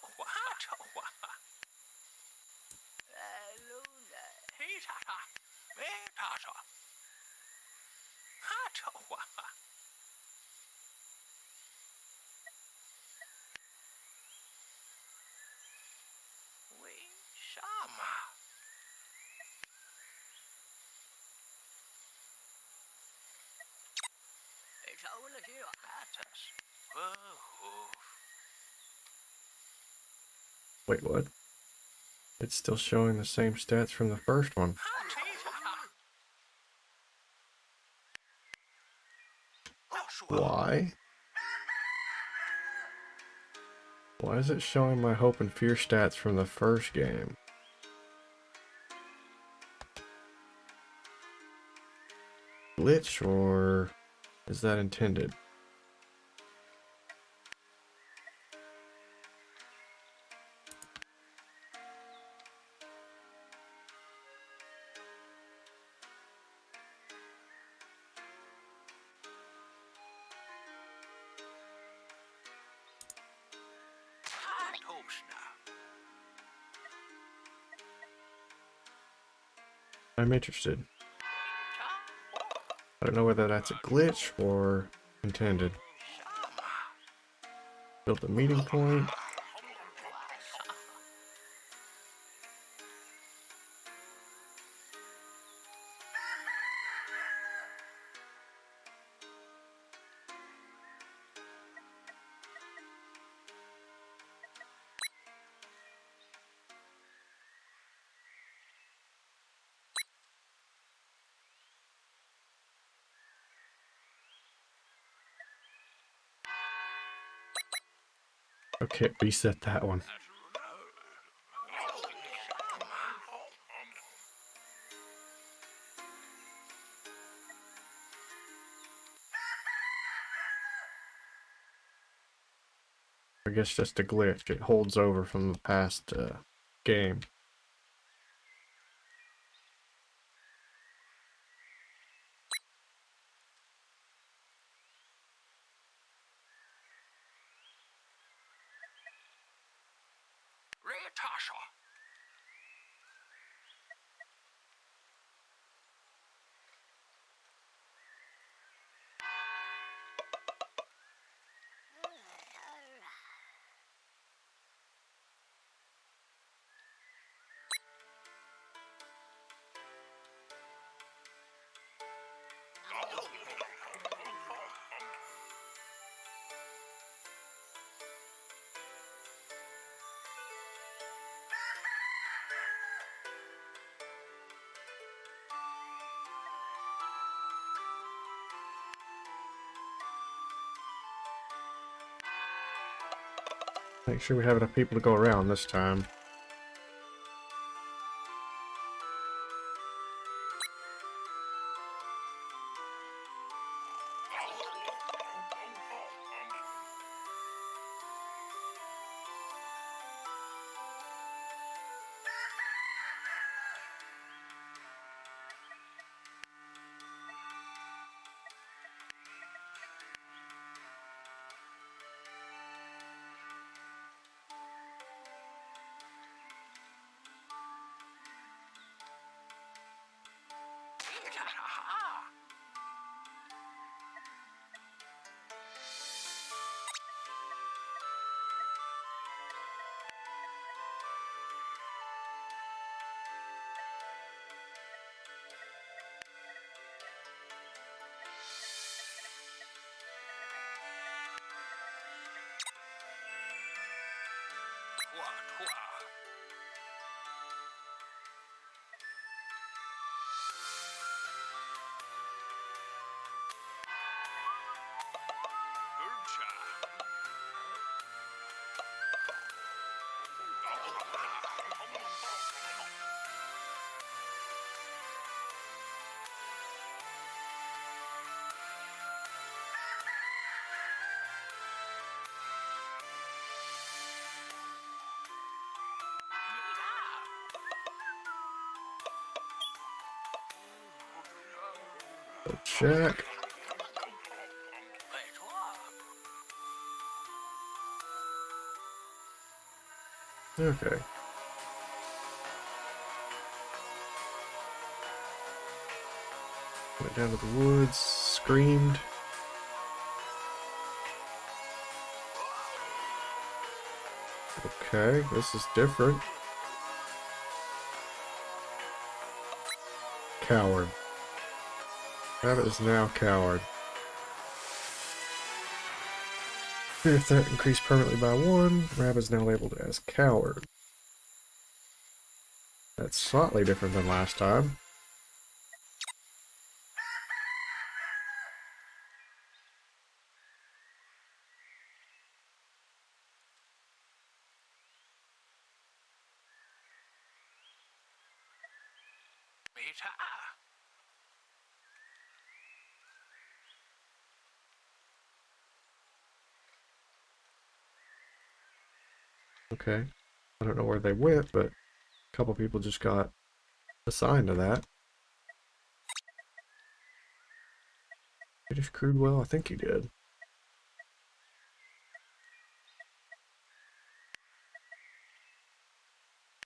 Speaker 1: Wait, what? It's still showing the same stats from the first one. Why? Why is it showing my hope and fear stats from the first game? Glitch, or is that intended? I'm interested. I don't know whether that's a glitch or intended. Built a meeting point. Okay, reset that one. I guess just a glitch. It holds over from the past game. Make sure we have enough people to go around this time. Check. Okay. Went down to the woods, screamed. Okay, this is different. Coward. Rabbit is now coward. Fear threat increased permanently by 1. Rab is now labeled as coward. That's slightly different than last time. Okay. I don't know where they went, but a couple people just got assigned to that. British crude well? I think he did.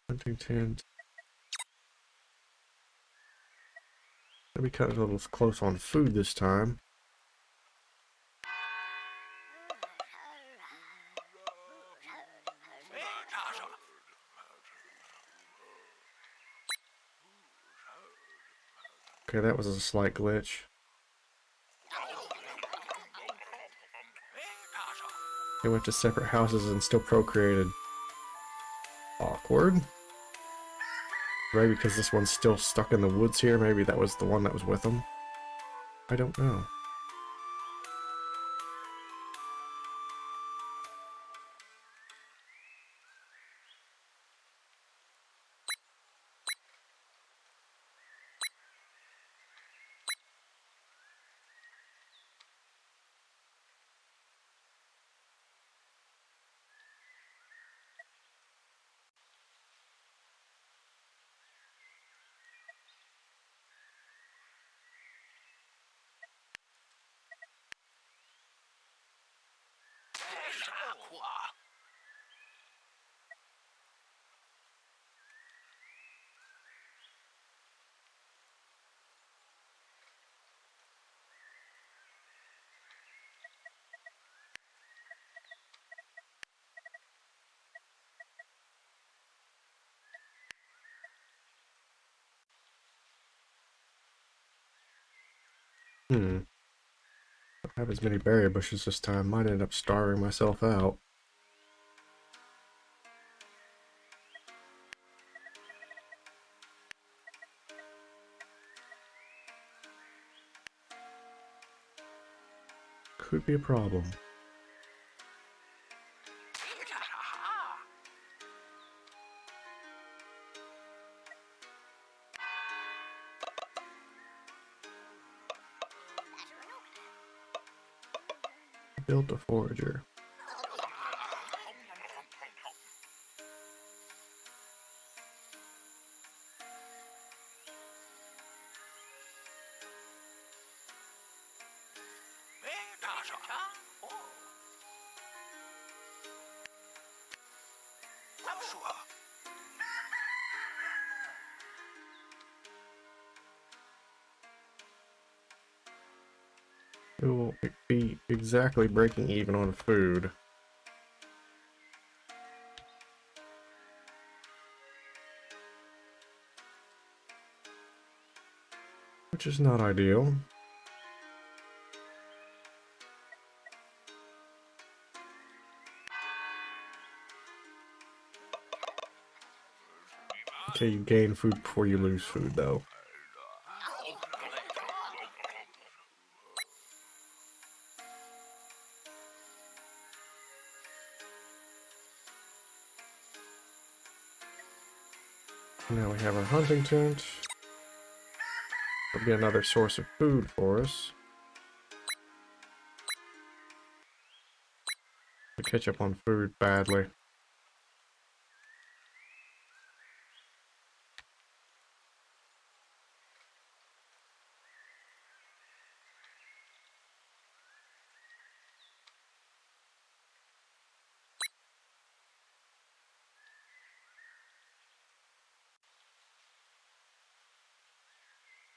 Speaker 1: Hunting tent. Maybe cut it a little close on food this time. Okay, that was a slight glitch. They went to separate houses and still procreated. Awkward. Maybe because this one's still stuck in the woods here, maybe that was the one that was with them. I don't know. Don't have as many berry bushes this time. Might end up starving myself out. Could be a problem. Built a forager. It will be exactly breaking even on food. Which is not ideal. Okay, you gain food before you lose food, though. Now we have our hunting tent. There'll be another source of food for us. We catch up on food badly.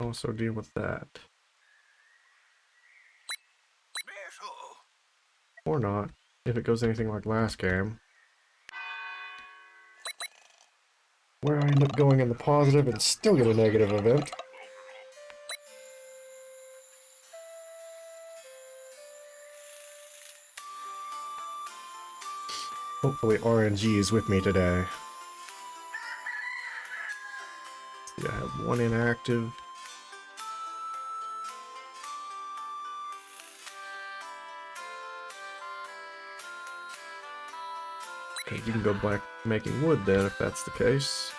Speaker 1: Also deal with that. Or not, if it goes anything like last game. Where I end up going in the positive and still get a negative event. Hopefully RNG is with me today. Yeah, I have one inactive. Okay, you can go back making wood then if that's the case.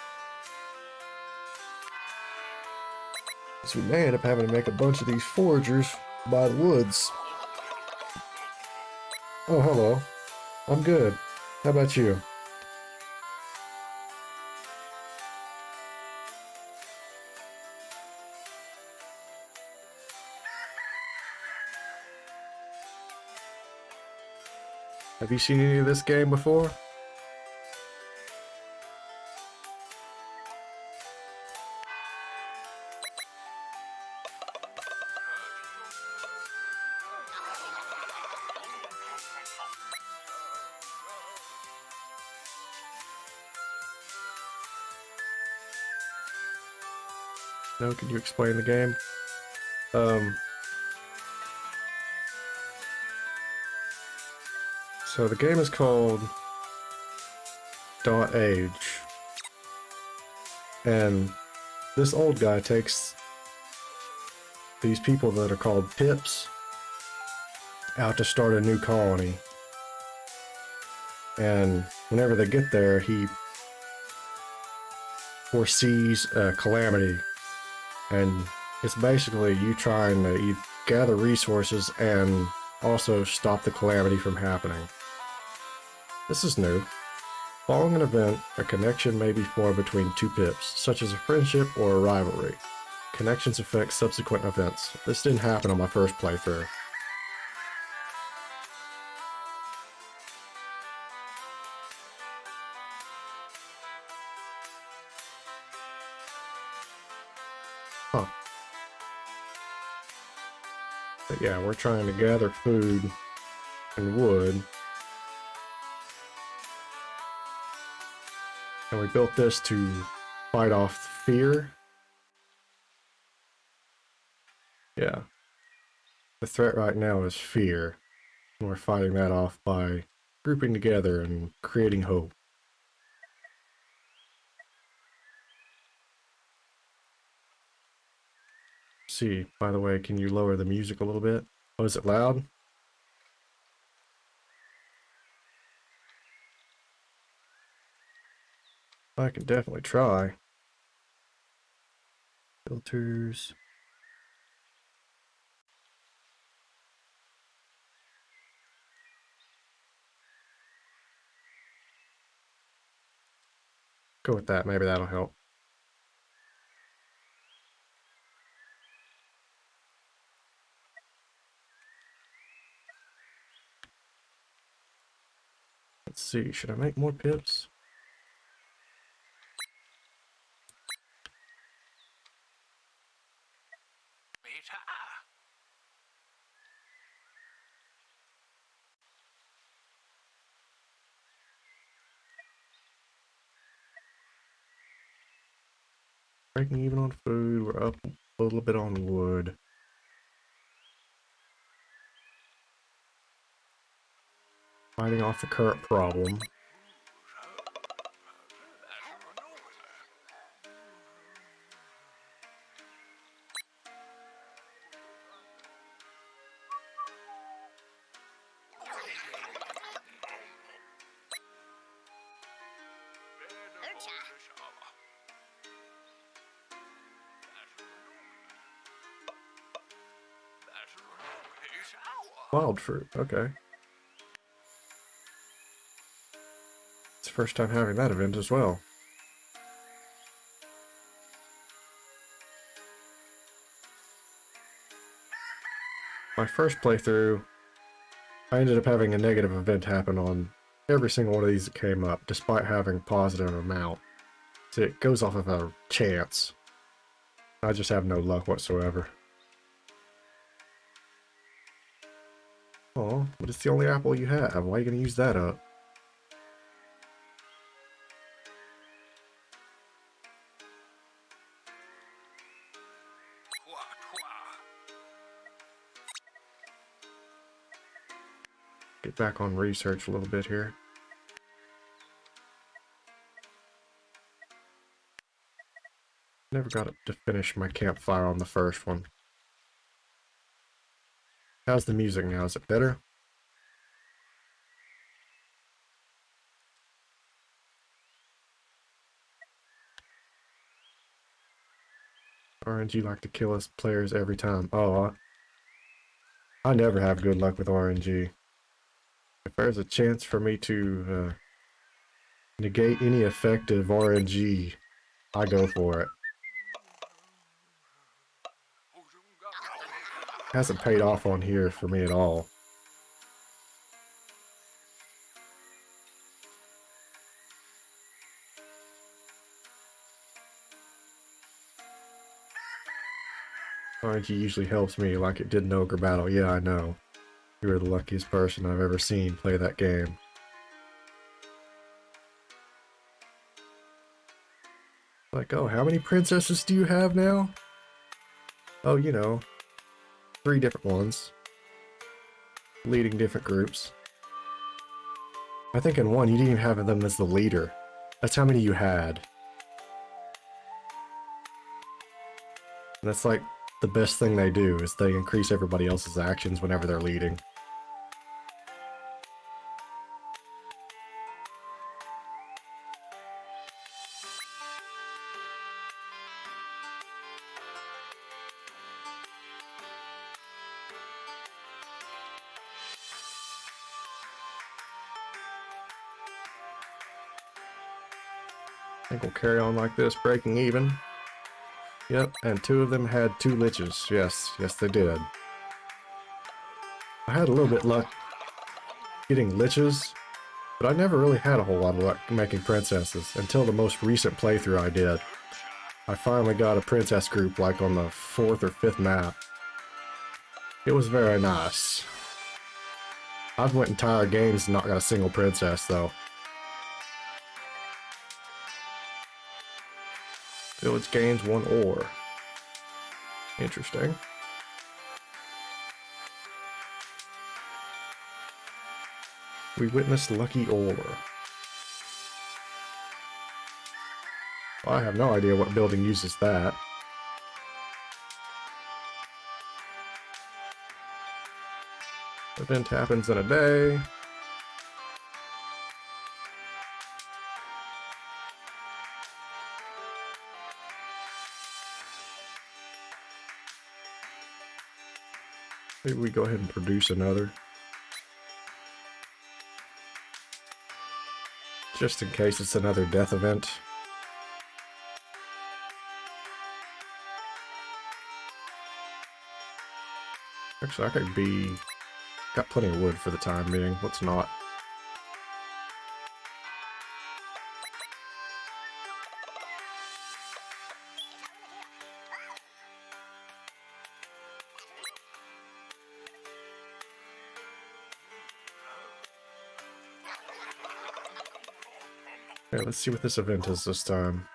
Speaker 1: So we may end up having to make a bunch of these foragers by the woods. Oh, hello. I'm good. How about you? Have you seen any of this game before? No? Can you explain the game? So the game is called DotAGE. And this old guy takes these people that are called pips out to start a new colony. And whenever they get there, he foresees a calamity. And it's basically you trying to gather resources and also stop the calamity from happening. This is new. Following an event, a connection may be formed between two pips, such as a friendship or a rivalry. Connections affect subsequent events. This didn't happen on my first playthrough. Huh. But yeah, we're trying to gather food and wood. And we built this to fight off fear. Yeah. The threat right now is fear. And we're fighting that off by grouping together and creating hope. See, by the way, can you lower the music a little bit? Oh, is it loud? I can definitely try. Filters. Go with that, maybe that'll help. Let's see, should I make more pips? Breaking even on food, we're up a little bit on wood. Fighting off the current problem. Wild fruit, okay. It's the first time having that event as well. My first playthrough, I ended up having a negative event happen on every single one of these that came up, despite having positive amount. So it goes off of a chance. I just have no luck whatsoever. Oh, but it's the only apple you have. Why are you going to use that up? Get back on research a little bit here. Never got to finish my campfire on the first one. How's the music now? Is it better? RNG like to kill us players every time. Oh, I never have good luck with RNG. If there's a chance for me to negate any effective RNG, I go for it. Hasn't paid off on here for me at all. RNG usually helps me like it did in Ogre Battle. Yeah, I know. You are the luckiest person I've ever seen play that game. Like, oh, how many princesses do you have now? Oh, you know, 3 different ones. Leading different groups. I think in one you didn't even have them as the leader. That's how many you had. And that's like the best thing they do, is they increase everybody else's actions whenever they're leading. I think we'll carry on like this, breaking even. Yep, and 2 of them had 2 liches. Yes, yes they did. I had a little bit luck getting liches, but I never really had a whole lot of luck making princesses until the most recent playthrough I did. I finally got a princess group like on the 4th or 5th map. It was very nice. I've went entire games and not got a single princess though. Village gains 1 ore. Interesting. We witnessed lucky ore. Well, I have no idea what building uses that. Event happens in a day. Maybe we go ahead and produce another. Just in case it's another death event. Actually, I could be... Got plenty of wood for the time being. Let's not. Okay, let's see what this event is this time.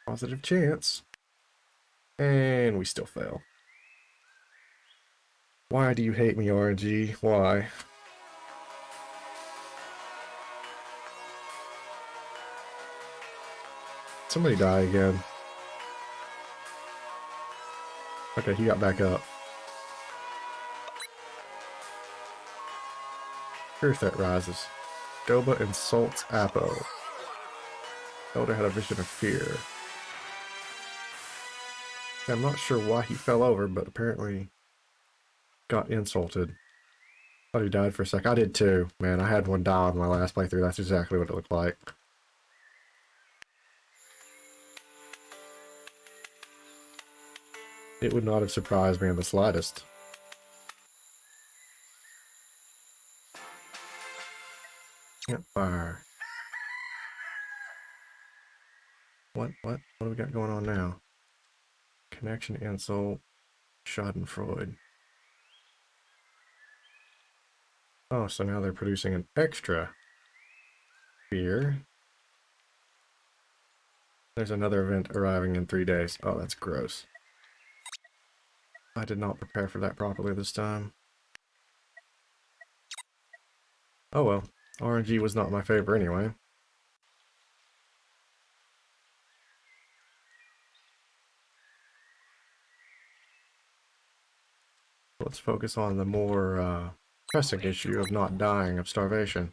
Speaker 1: Positive chance. And we still fail. Why do you hate me, RNG? Why? Somebody die again. Okay, he got back up. Fear threat rises. Doba insults Apo. Elder had a vision of fear. I'm not sure why he fell over, but apparently got insulted. Thought he died for a sec. I did too. Man, I had one die on my last playthrough. That's exactly what it looked like. It would not have surprised me in the slightest. Campfire. What do we got going on now? Connection, insult, schadenfreude. Oh, so now they're producing an extra beer. There's another event arriving in 3 days. Oh, that's gross. I did not prepare for that properly this time. Oh well, RNG was not my favor anyway. Let's focus on the more pressing issue of not dying of starvation.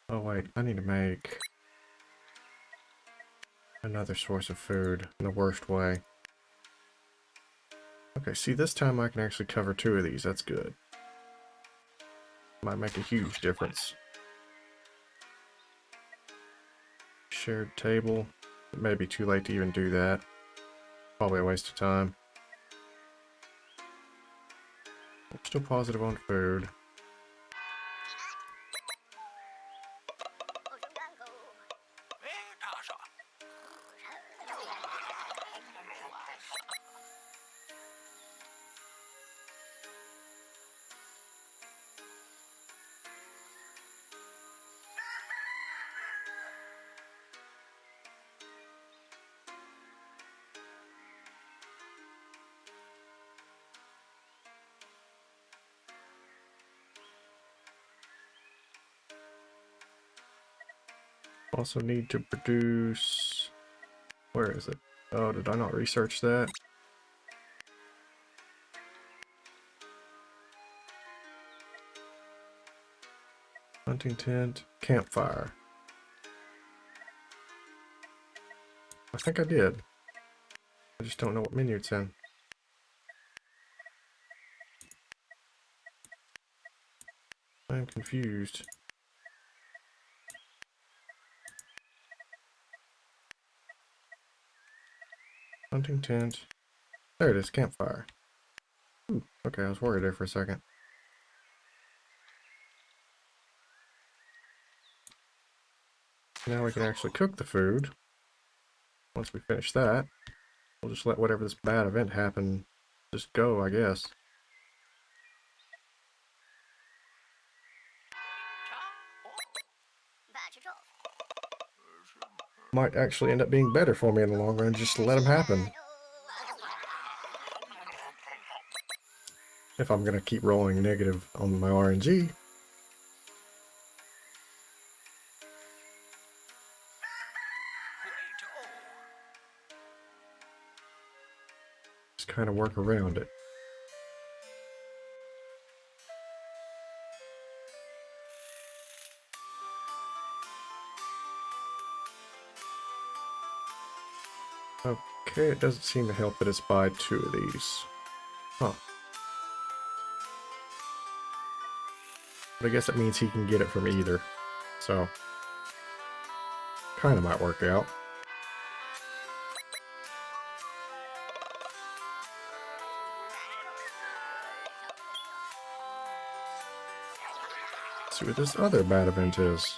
Speaker 1: Oh wait, I need to make another source of food in the worst way. Okay, see, this time I can actually cover 2 of these. That's good. Might make a huge difference. Shared table. It may be too late to even do that. Probably a waste of time. I'm still positive on food. Also need to produce... Where is it? Oh, did I not research that? Hunting tent, campfire. I think I did. I just don't know what menu it's in. I am confused. Hunting tent. There it is, campfire. Ooh, okay, I was worried there for a second. Now we can actually cook the food. Once we finish that, we'll just let whatever this bad event happen just go, I guess. Might actually end up being better for me in the long run just to let them happen. If I'm gonna keep rolling negative on my RNG. Just kind of work around it. Okay, it doesn't seem to help that it's by 2 of these. Huh. But I guess it means he can get it from either. So, kind of might work out. Let's see what this other bad event is.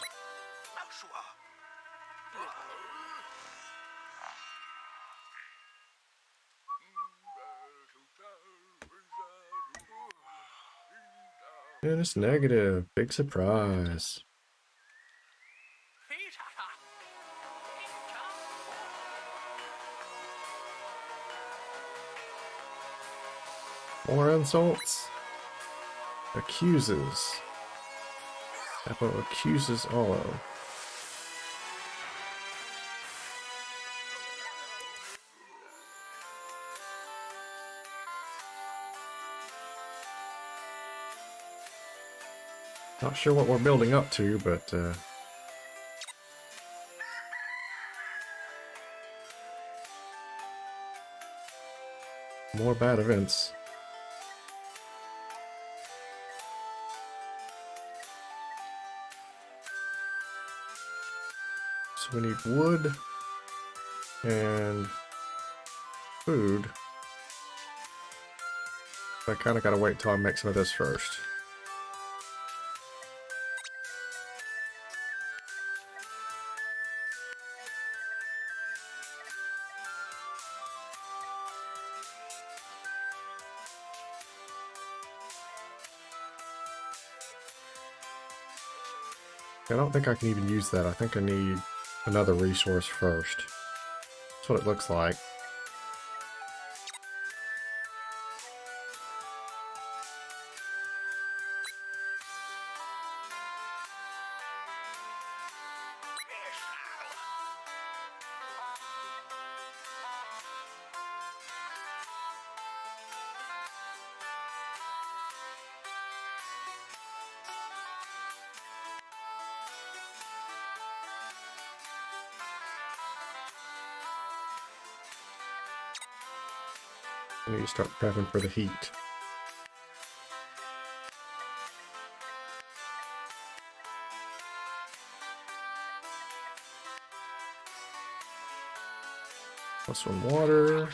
Speaker 1: And it's negative. Big surprise. More insults. Accuses. Apple accuses Olo. Not sure what we're building up to, but more bad events. So we need wood and food. I kind of gotta wait until I make some of this first. I don't think I can even use that. I think I need another resource first. That's what it looks like. I need to start prepping for the heat. Plus some water.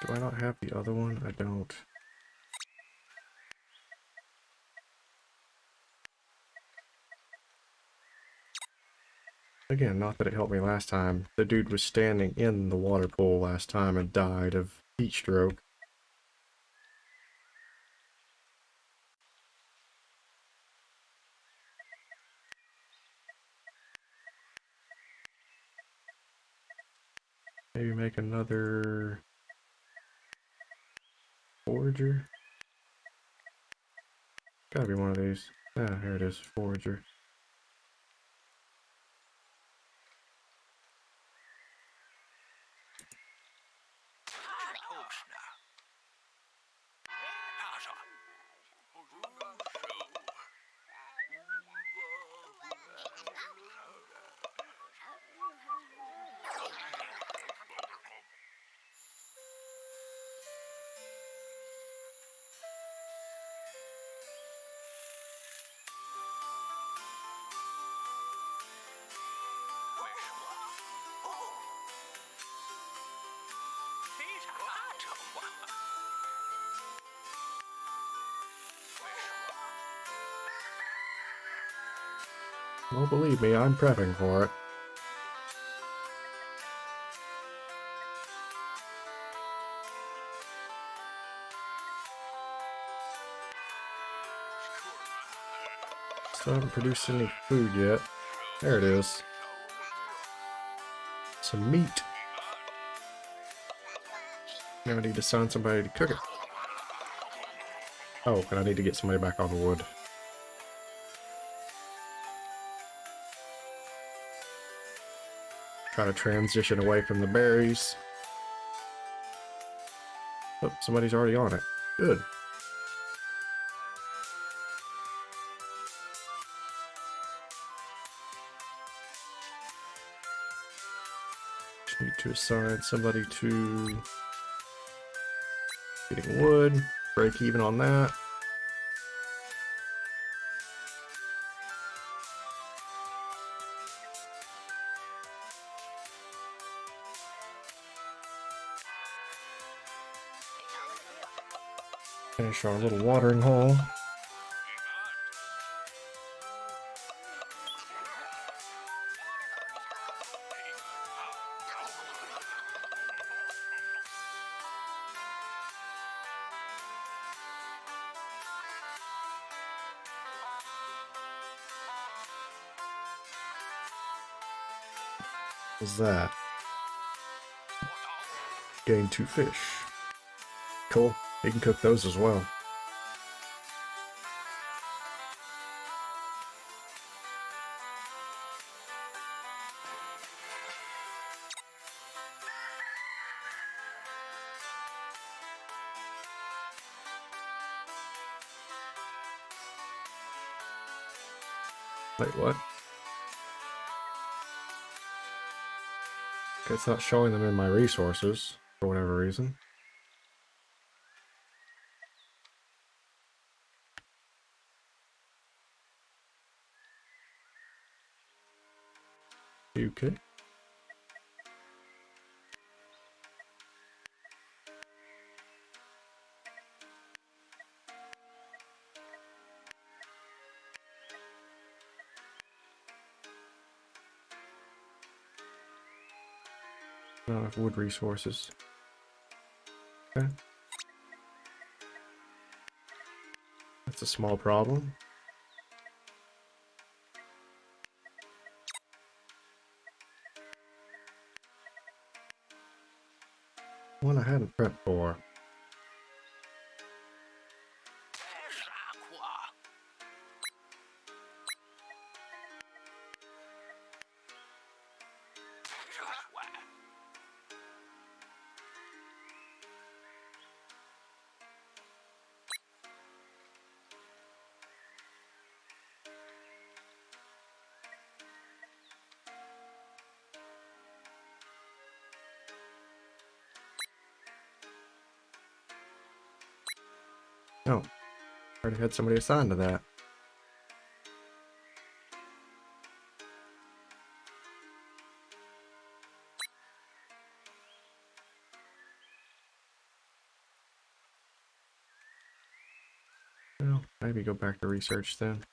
Speaker 1: Do I not have the other one? I don't. Again, not that it helped me last time. The dude was standing in the water pool last time and died of heat stroke. Maybe make another forager. Gotta be one of these. Ah, here it is, forager. Well, believe me, I'm prepping for it. Still haven't produced any food yet. There it is. Some meat. Now I need to assign somebody to cook it. Oh, and I need to get somebody back on the wood. Try to transition away from the berries. Oh, somebody's already on it. Good. Just need to assign somebody to getting wood. Break even on that. Finish our little watering hole. What's that? Gain 2 fish. Cool. You can cook those as well. Wait, what? Okay, it's not showing them in my resources for whatever reason. Okay. Not enough wood resources. Okay. That's a small problem. One I hadn't prepped for. Oh, already had somebody assigned to that. Well, maybe go back to research then.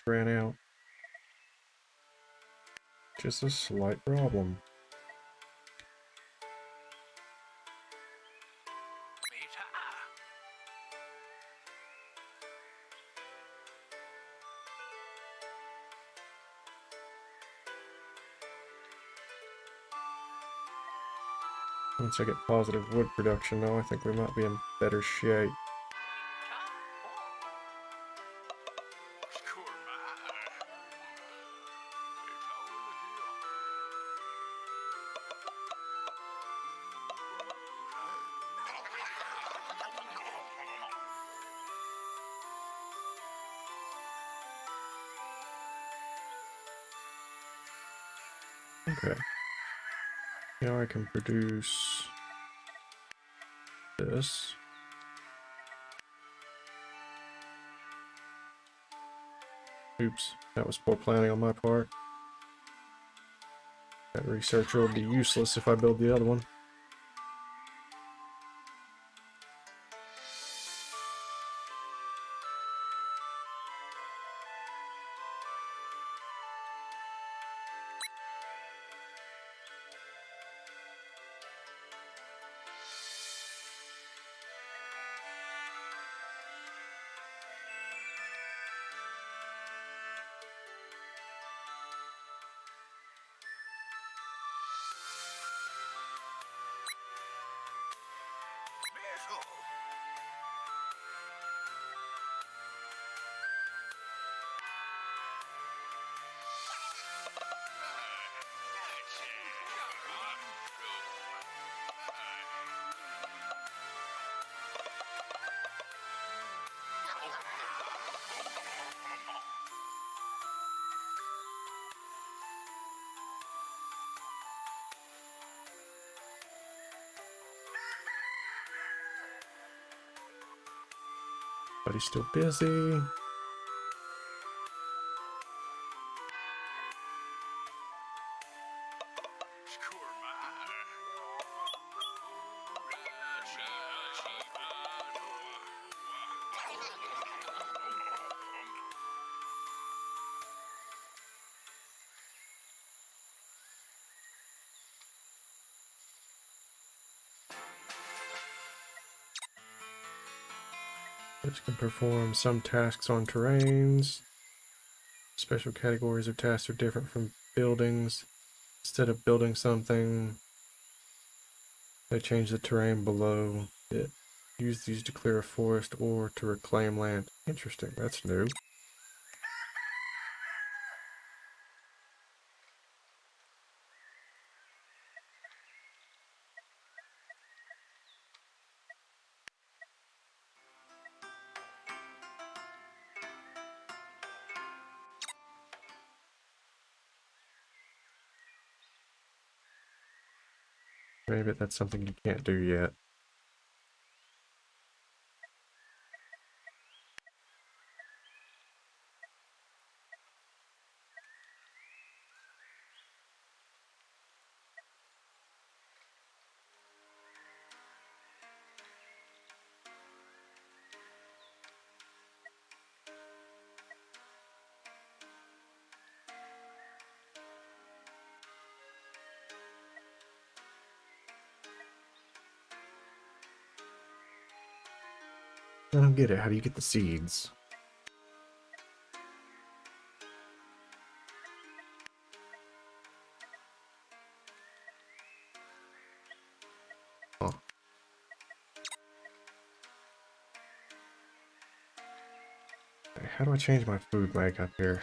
Speaker 1: Ran out. Just a slight problem. Once I get positive wood production though, I think we might be in better shape. Okay. Now I can produce this. Oops, that was poor planning on my part. That researcher will be useless if I build the other one. But he's still busy. Which can perform some tasks on terrains. Special categories of tasks are different from buildings. Instead of building something, they change the terrain below it. Use these to clear a forest or to reclaim land. Interesting, that's new. Maybe that's something you can't do yet. I don't get it. How do you get the seeds? Oh. How do I change my food makeup here?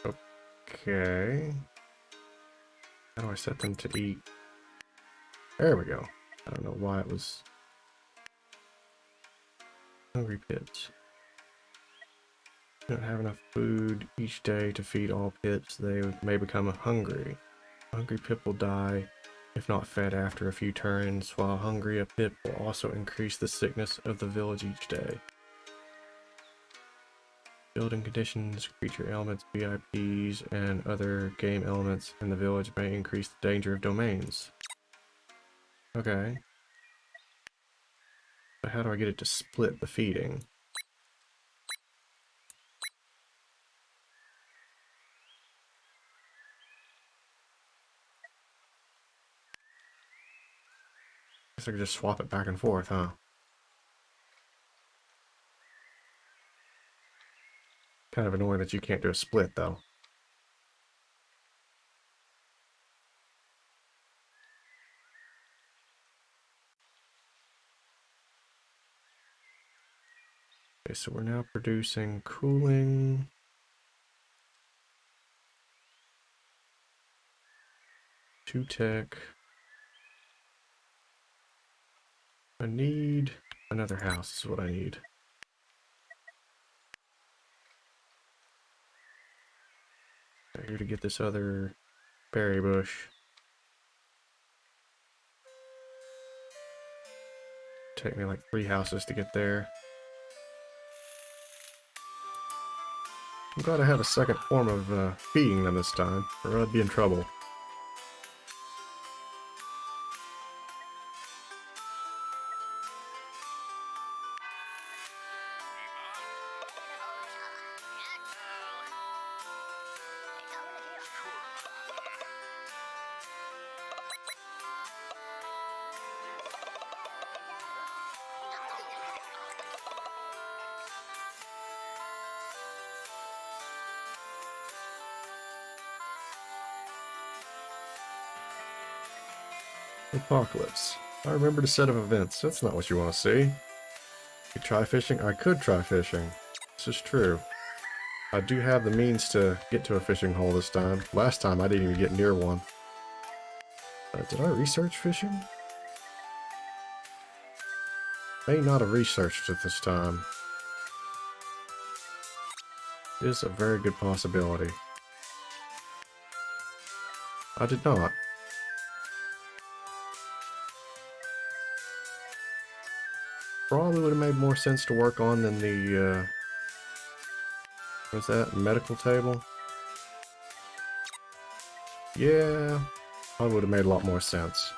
Speaker 1: Okay. How do I set them to eat? There we go. I don't know why it was hungry pits. Don't have enough food each day to feed all pits. They may become hungry. A hungry pit will die if not fed after a few turns. While hungry, a pit will also increase the sickness of the village each day. Building conditions, creature elements, VIPs, and other game elements in the village may increase the danger of domains. Okay. But how do I get it to split the feeding? Guess I could just swap it back and forth, huh? Kind of annoying that you can't do a split, though. Okay, so we're now producing cooling. Two tech. I need another house is what I need. Here to get this other berry bush. Take me like 3 houses to get there. I'm glad I have a second form of feeding them this time, or I'd be in trouble. Apocalypse. I remembered a set of events. That's not what you want to see. You try fishing? I could try fishing. This is true. I do have the means to get to a fishing hole this time. Last time I didn't even get near one. Did I research fishing? May not have researched it this time. It is a very good possibility. I did not. Probably would have made more sense to work on than the, what's that? Medical table? Yeah, probably would have made a lot more sense.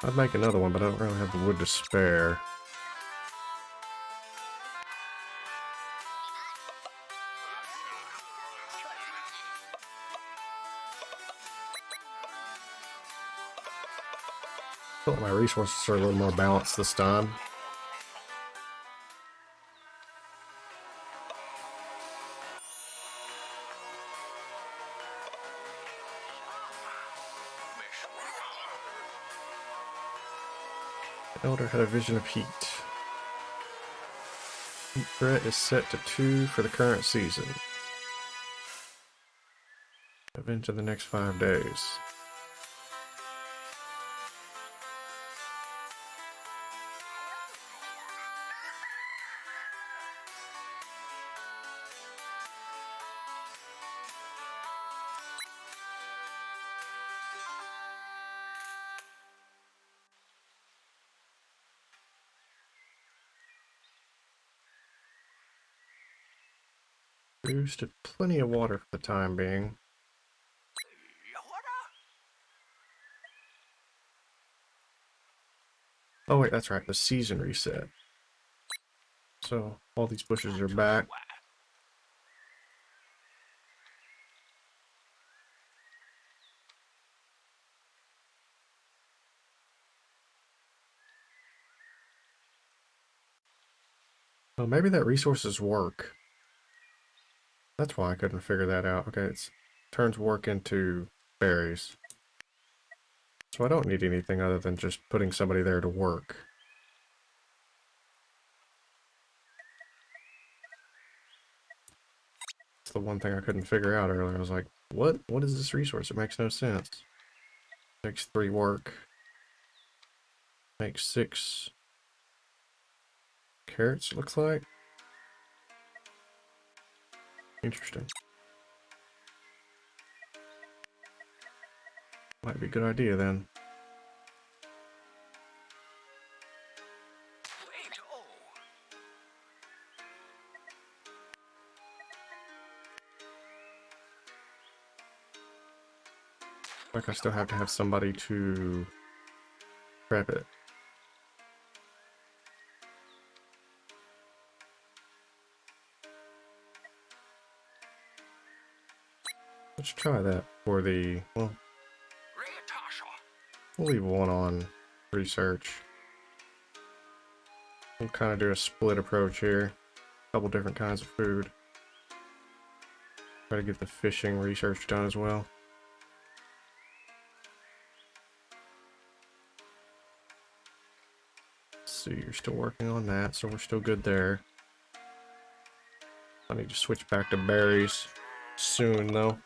Speaker 1: I'd make another one, but I don't really have the wood to spare. I feel like my resources are a little more balanced this time. The Elder had a vision of heat. Heat threat is set to 2 for the current season. Event in the next 5 days. Produced plenty of water for the time being. Oh wait, that's right, the season reset. So all these bushes are back. Well, maybe that resources work. That's why I couldn't figure that out. Okay, it turns work into berries. So I don't need anything other than just putting somebody there to work. That's the one thing I couldn't figure out earlier. I was like, what? What is this resource? It makes no sense. Makes 3 work. Makes 6 carrots, looks like. Interesting. Might be a good idea then. Like I still have to have somebody to prep it. Let's try that for the, well, we'll leave one on research. We'll kind of do a split approach here. A couple different kinds of food. Try to get the fishing research done as well. Let's see, you're still working on that, so we're still good there. I need to switch back to berries soon, though.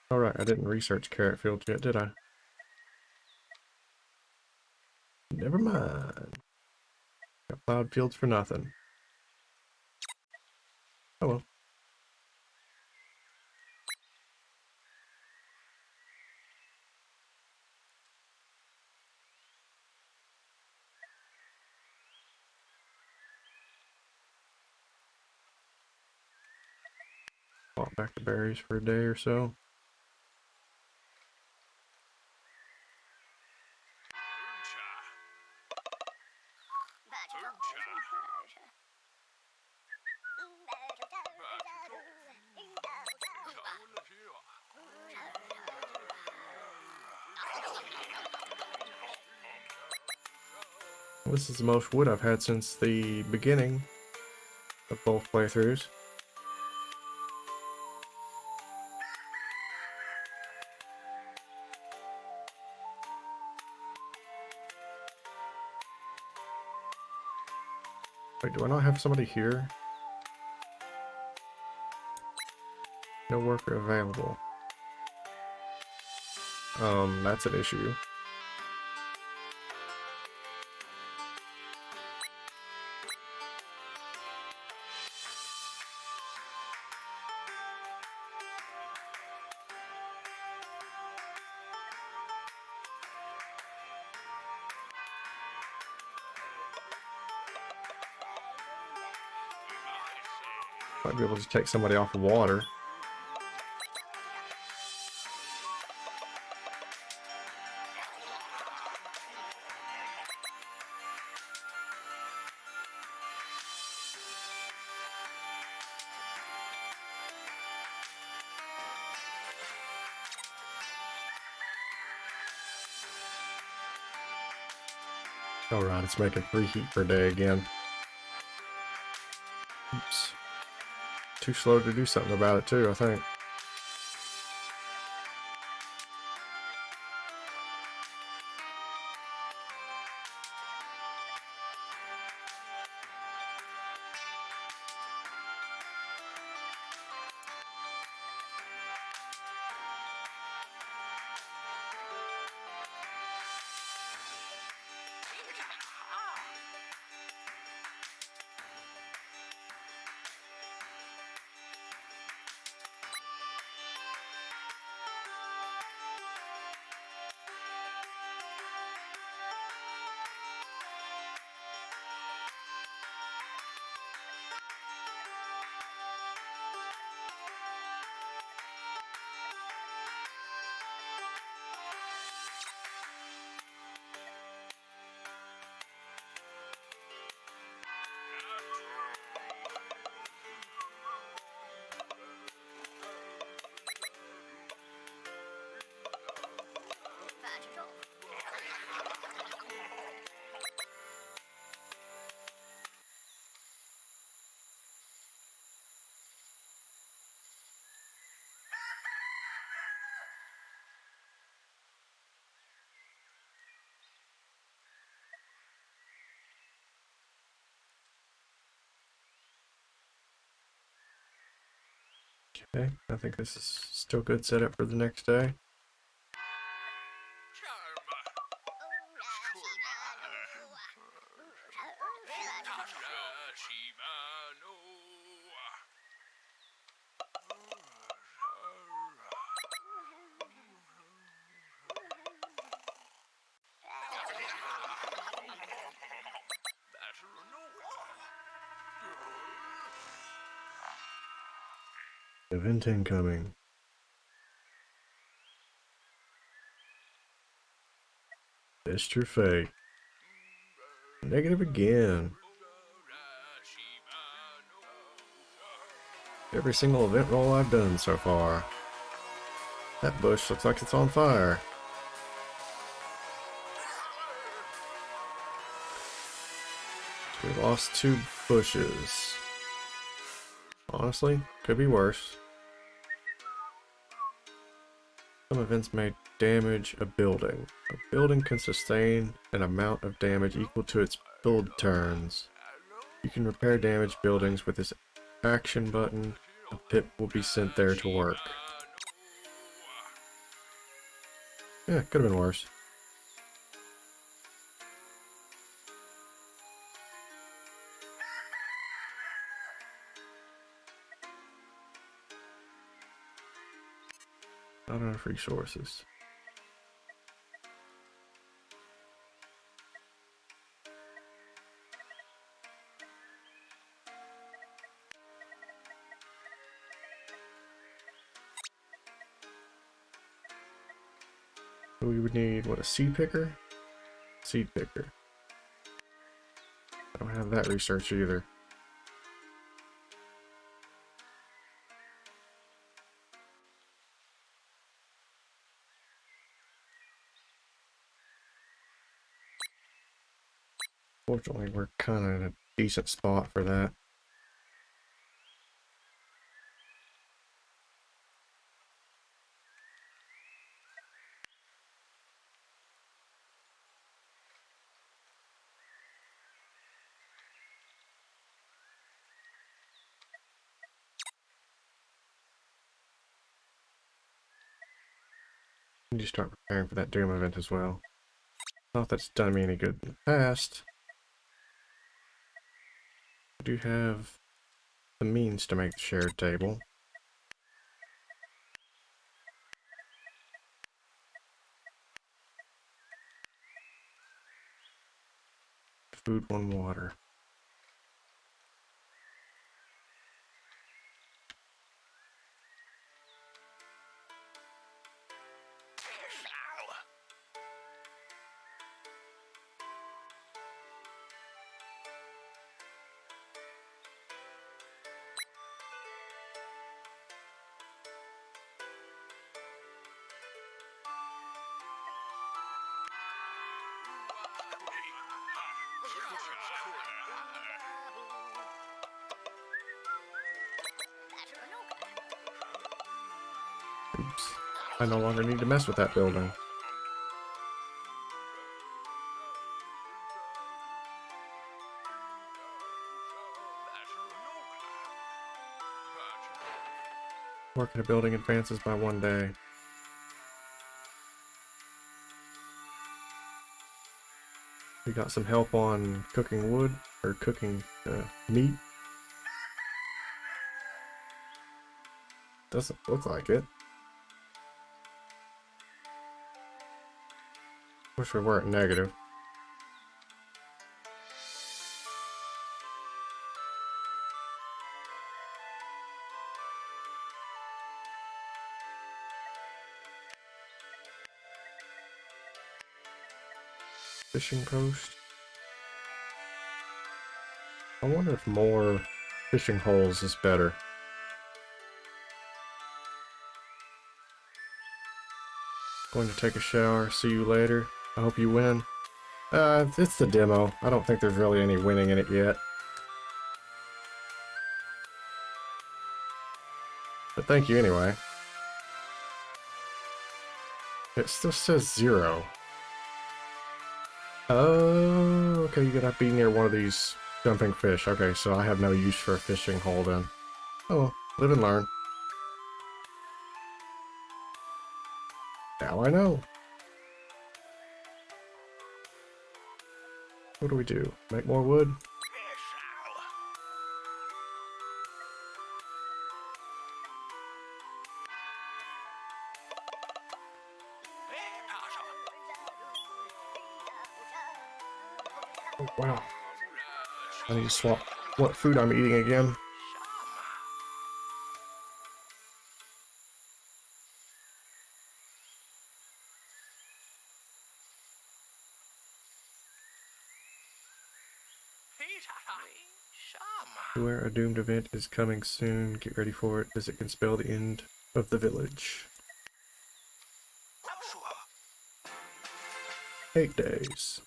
Speaker 1: Alright, I didn't research carrot fields yet, did I? Never mind. Got plowed fields for nothing. Oh well. Walk back to berries for a day or so. This is the most wood I've had since the beginning of both playthroughs. Wait, do I not have somebody here? No worker available. That's an issue. Might be able to take somebody off of water. Alright, it's making 3 heat per day again. Oops. Too slow to do something about it too, I think. Okay, I think this is still good setup for the next day. Event incoming. Test your fate. Negative again. Every single event roll I've done so far. That bush looks like it's on fire. We lost 2 bushes. Honestly, could be worse. Some events may damage a building. A building can sustain an amount of damage equal to its build turns. You can repair damaged buildings with this action button. A pip will be sent there to work. Yeah, could have been worse. Not enough resources. We would need, what, a seed picker? Seed picker. I don't have that research either. Fortunately, we're kind of in a decent spot for that. We need to start preparing for that Doom event as well. Not that it's done me any good in the past. I do have the means to make the shared table. Food, 1 water. Oops. I no longer need to mess with that building. Work in a building advances by 1 day. We got some help on cooking wood, or cooking meat. Doesn't look like it. Wish we weren't negative. Fishing post. I wonder if more fishing holes is better. Going to take a shower. See you later. I hope you win. It's the demo. I don't think there's really any winning in it yet. But thank you anyway. It still says 0. Oh, okay, you gotta be near one of these jumping fish. Okay, so I have no use for a fishing hole then. Oh, well, live and learn. Now I know. What do we do? Make more wood? Oh, wow. I need to swap what food I'm eating again. Beware, a doomed event is coming soon. Get ready for it, as it can spell the end of the village. 8 days.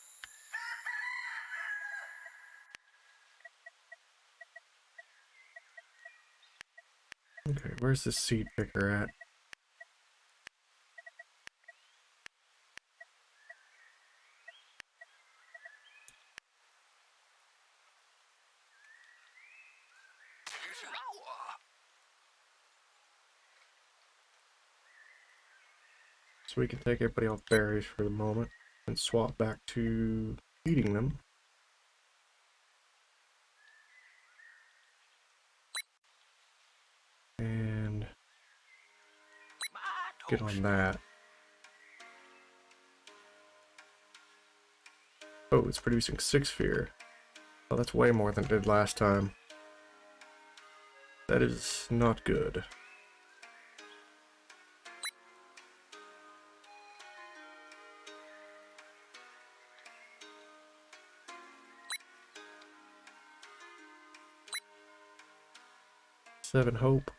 Speaker 1: Okay, where's the seed picker at? So we can take everybody off berries for the moment and swap back to eating them. And get on that. Oh, it's producing 6 fear. Oh, that's way more than it did last time. That is not good. Seven hope.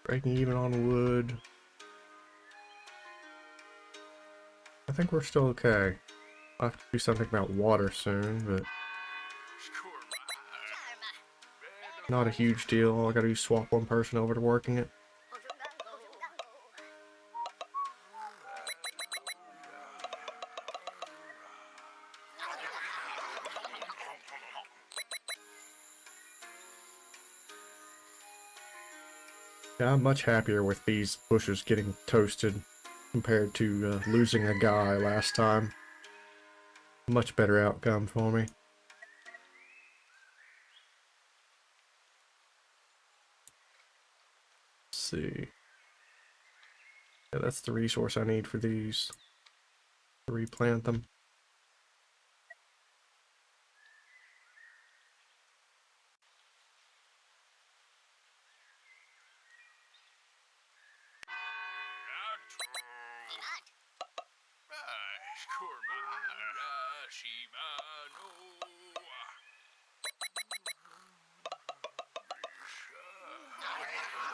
Speaker 1: Breaking even on wood. I think we're still okay. I'll have to do something about water soon, but not a huge deal. All I gotta do is swap one person over to working it. Yeah, I'm much happier with these bushes getting toasted compared to losing a guy last time. Much better outcome for me. Let's see. Yeah, that's the resource I need for these. To replant them.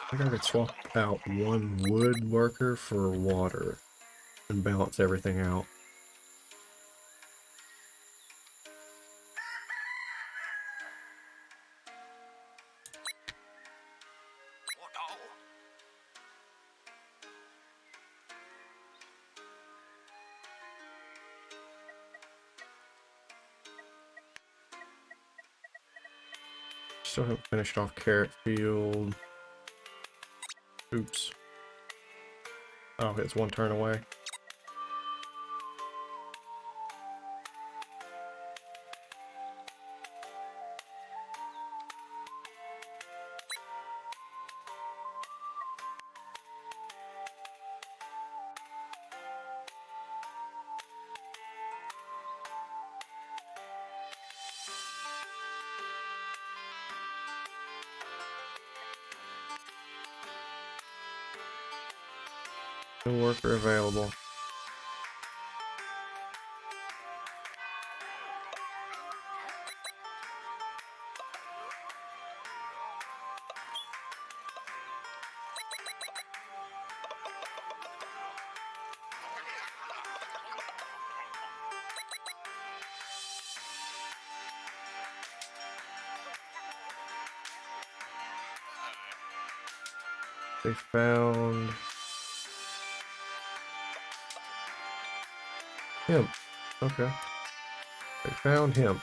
Speaker 1: I think I could swap out one wood worker for water and balance everything out. Still haven't finished off carrot field. Oops. Oh, it's one turn away. No worker available. They found him. Okay. They found him.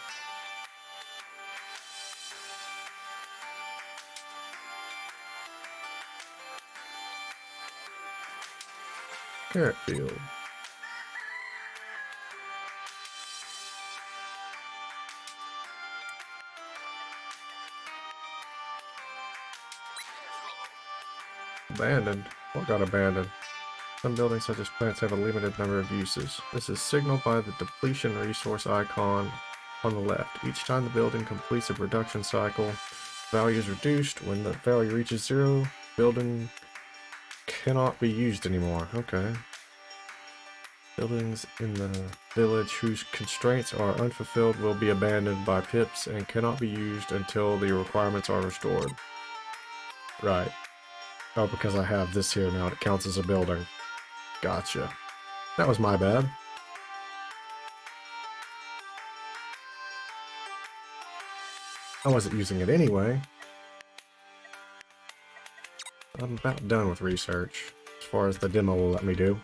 Speaker 1: Carrot field. Abandoned. What got abandoned? Some buildings such as plants have a limited number of uses. This is signaled by the depletion resource icon on the left. Each time the building completes a production cycle, value is reduced. When the value reaches 0, building cannot be used anymore. Okay. Buildings in the village whose constraints are unfulfilled will be abandoned by pips and cannot be used until the requirements are restored. Right. Oh, because I have this here now, it counts as a building. Gotcha. That was my bad. I wasn't using it anyway. I'm about done with research, as far as the demo will let me do.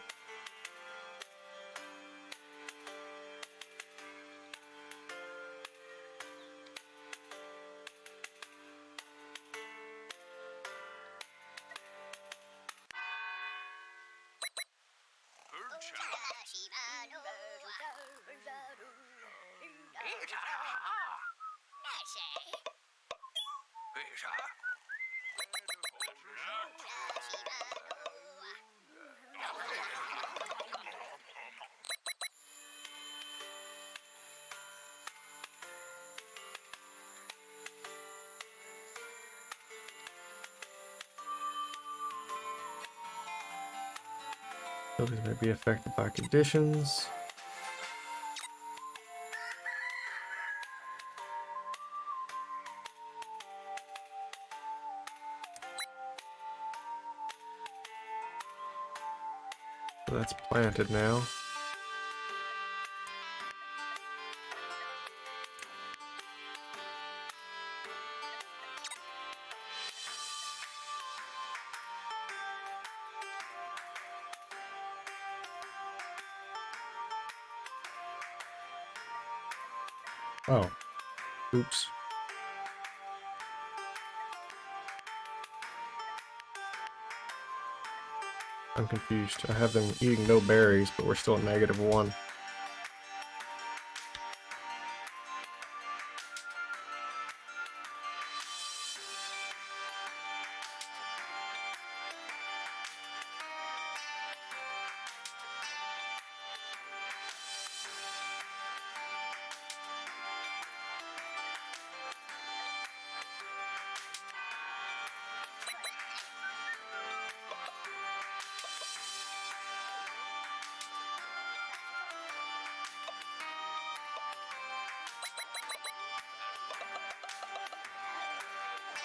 Speaker 1: Buildings may be affected by conditions. So that's planted now. Oh, oops. I'm confused. I have them eating no berries, but we're still at -1.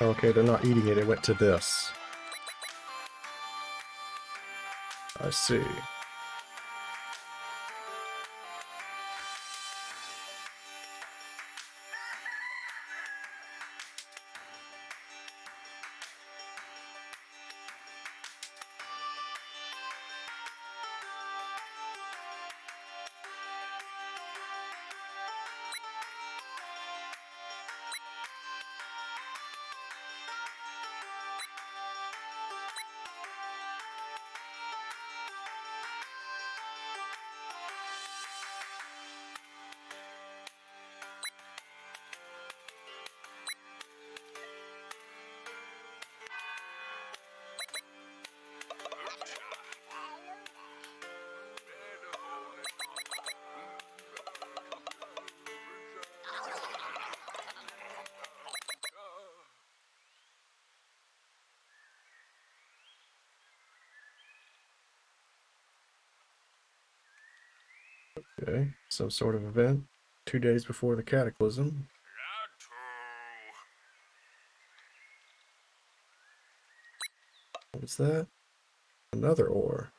Speaker 1: Okay, they're not eating it, it went to this. I see. Okay, some sort of event. 2 days before the cataclysm. What's that? Another ore.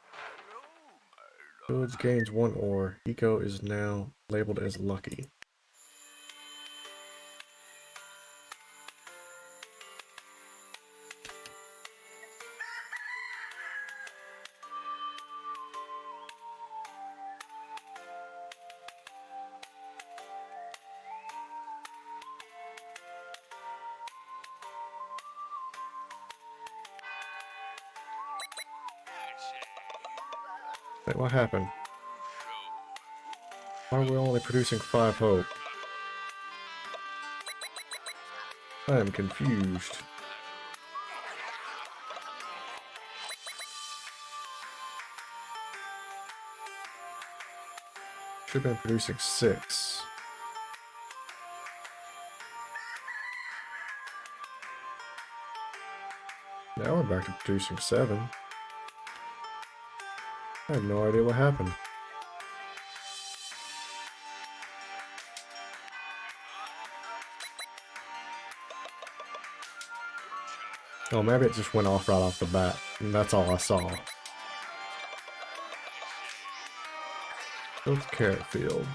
Speaker 1: Village gains 1 ore. Eco is now labeled as lucky. Wait, what happened? Why are we only producing 5 hope? I am confused. Should have been producing 6. Now we're back to producing 7. I have no idea what happened. Oh, maybe it just went off right off the bat, and that's all I saw. Built carrot field.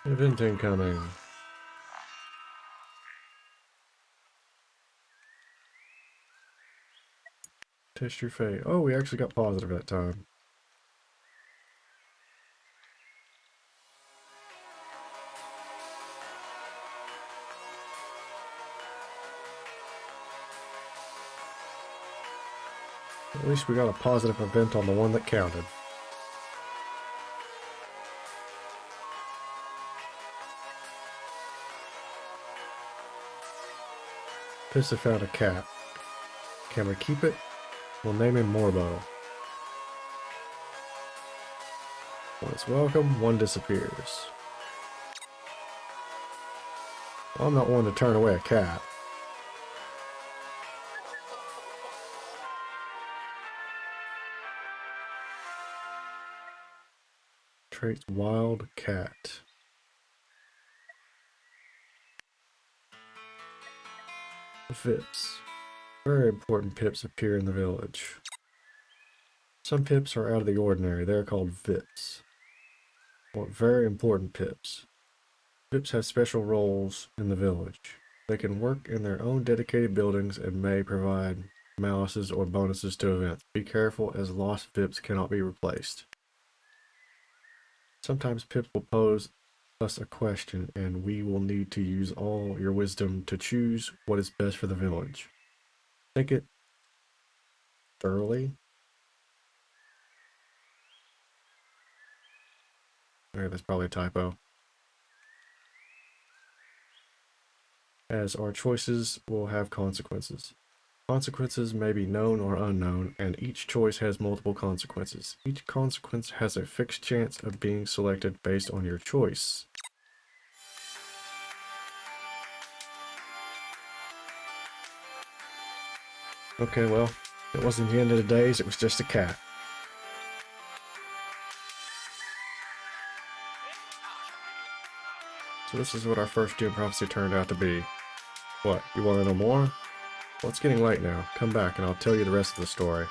Speaker 1: Event incoming. Test your fate. Oh, we actually got positive that time. At least we got a positive event on the one that counted. Pissa found a cat. Can we keep it? We'll name him Morbo. When it's welcome, one disappears. Well, I'm not one to turn away a cat. Traits wild cat. Vips. Very important pips appear in the village. Some pips are out of the ordinary. They're called Vips. Or very important pips. Vips have special roles in the village. They can work in their own dedicated buildings and may provide malices or bonuses to events. Be careful, as lost Vips cannot be replaced. Sometimes pips will pose us a question, and we will need to use all your wisdom to choose what is best for the village. Think it thoroughly. Okay, that's probably a typo. As our choices will have consequences. Consequences may be known or unknown, and each choice has multiple consequences. Each consequence has a fixed chance of being selected based on your choice. Okay, well, it wasn't the end of the days, it was just a cat. So this is what our first gym prophecy turned out to be. What, you want to know more? Well, it's getting late now. Come back and I'll tell you the rest of the story.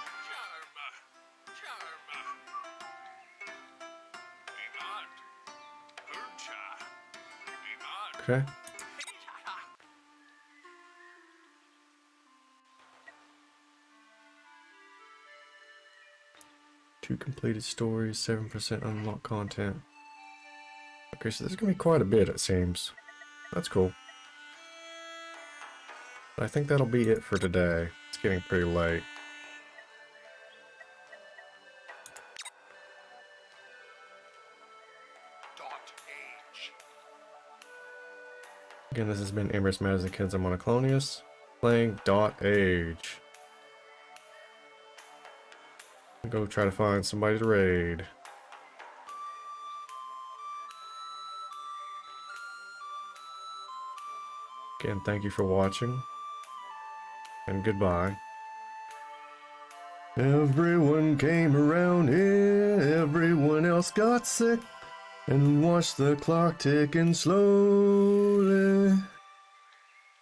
Speaker 1: Okay. Two completed stories, 7% unlocked content. Okay, so there's gonna be quite a bit, it seems. That's cool. But I think that'll be it for today. It's getting pretty late.
Speaker 2: DotAGE.
Speaker 1: Again, this has been Masnokinza Monoclonius playing DotAGE. Go try to find somebody to raid. Again, thank you for watching, and goodbye. Everyone came around here, everyone else got sick, and watched the clock ticking slowly.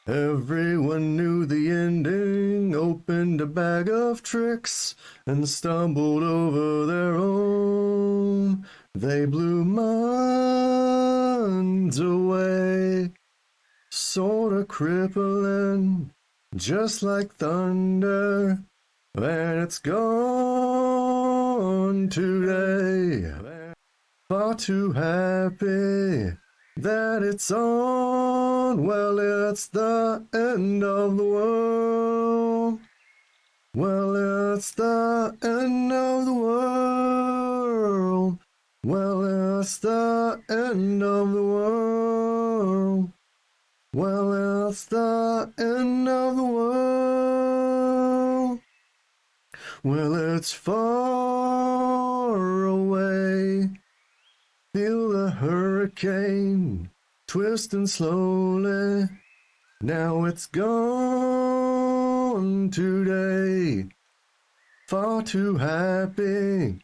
Speaker 1: Everyone knew the ending, opened a bag of tricks, and stumbled over their own. They blew minds away, sorta crippling, just like thunder. And it's gone today. Far too happy that it's on. Well, it's the end of the world. Well, it's the end of the world. Well, it's the end of the world. Well, it's the end of the world. Well, it's far away. Feel the hurricane twisting slowly. Now it's gone today. Far too happy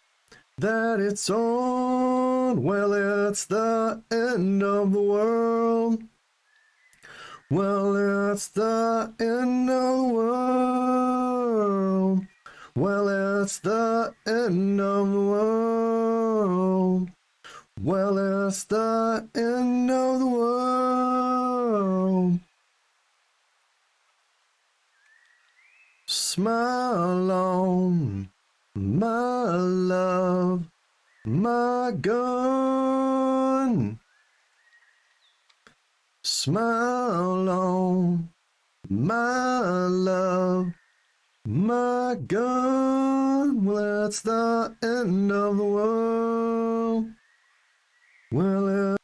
Speaker 1: that it's on. Well, it's the end of the world. Well, it's the end of the world. Well, it's the end of the world. Well, it's the end of the world. Smile on, my love, my gun. Smile on, my love, my gun. Well, it's the end of the world. Well,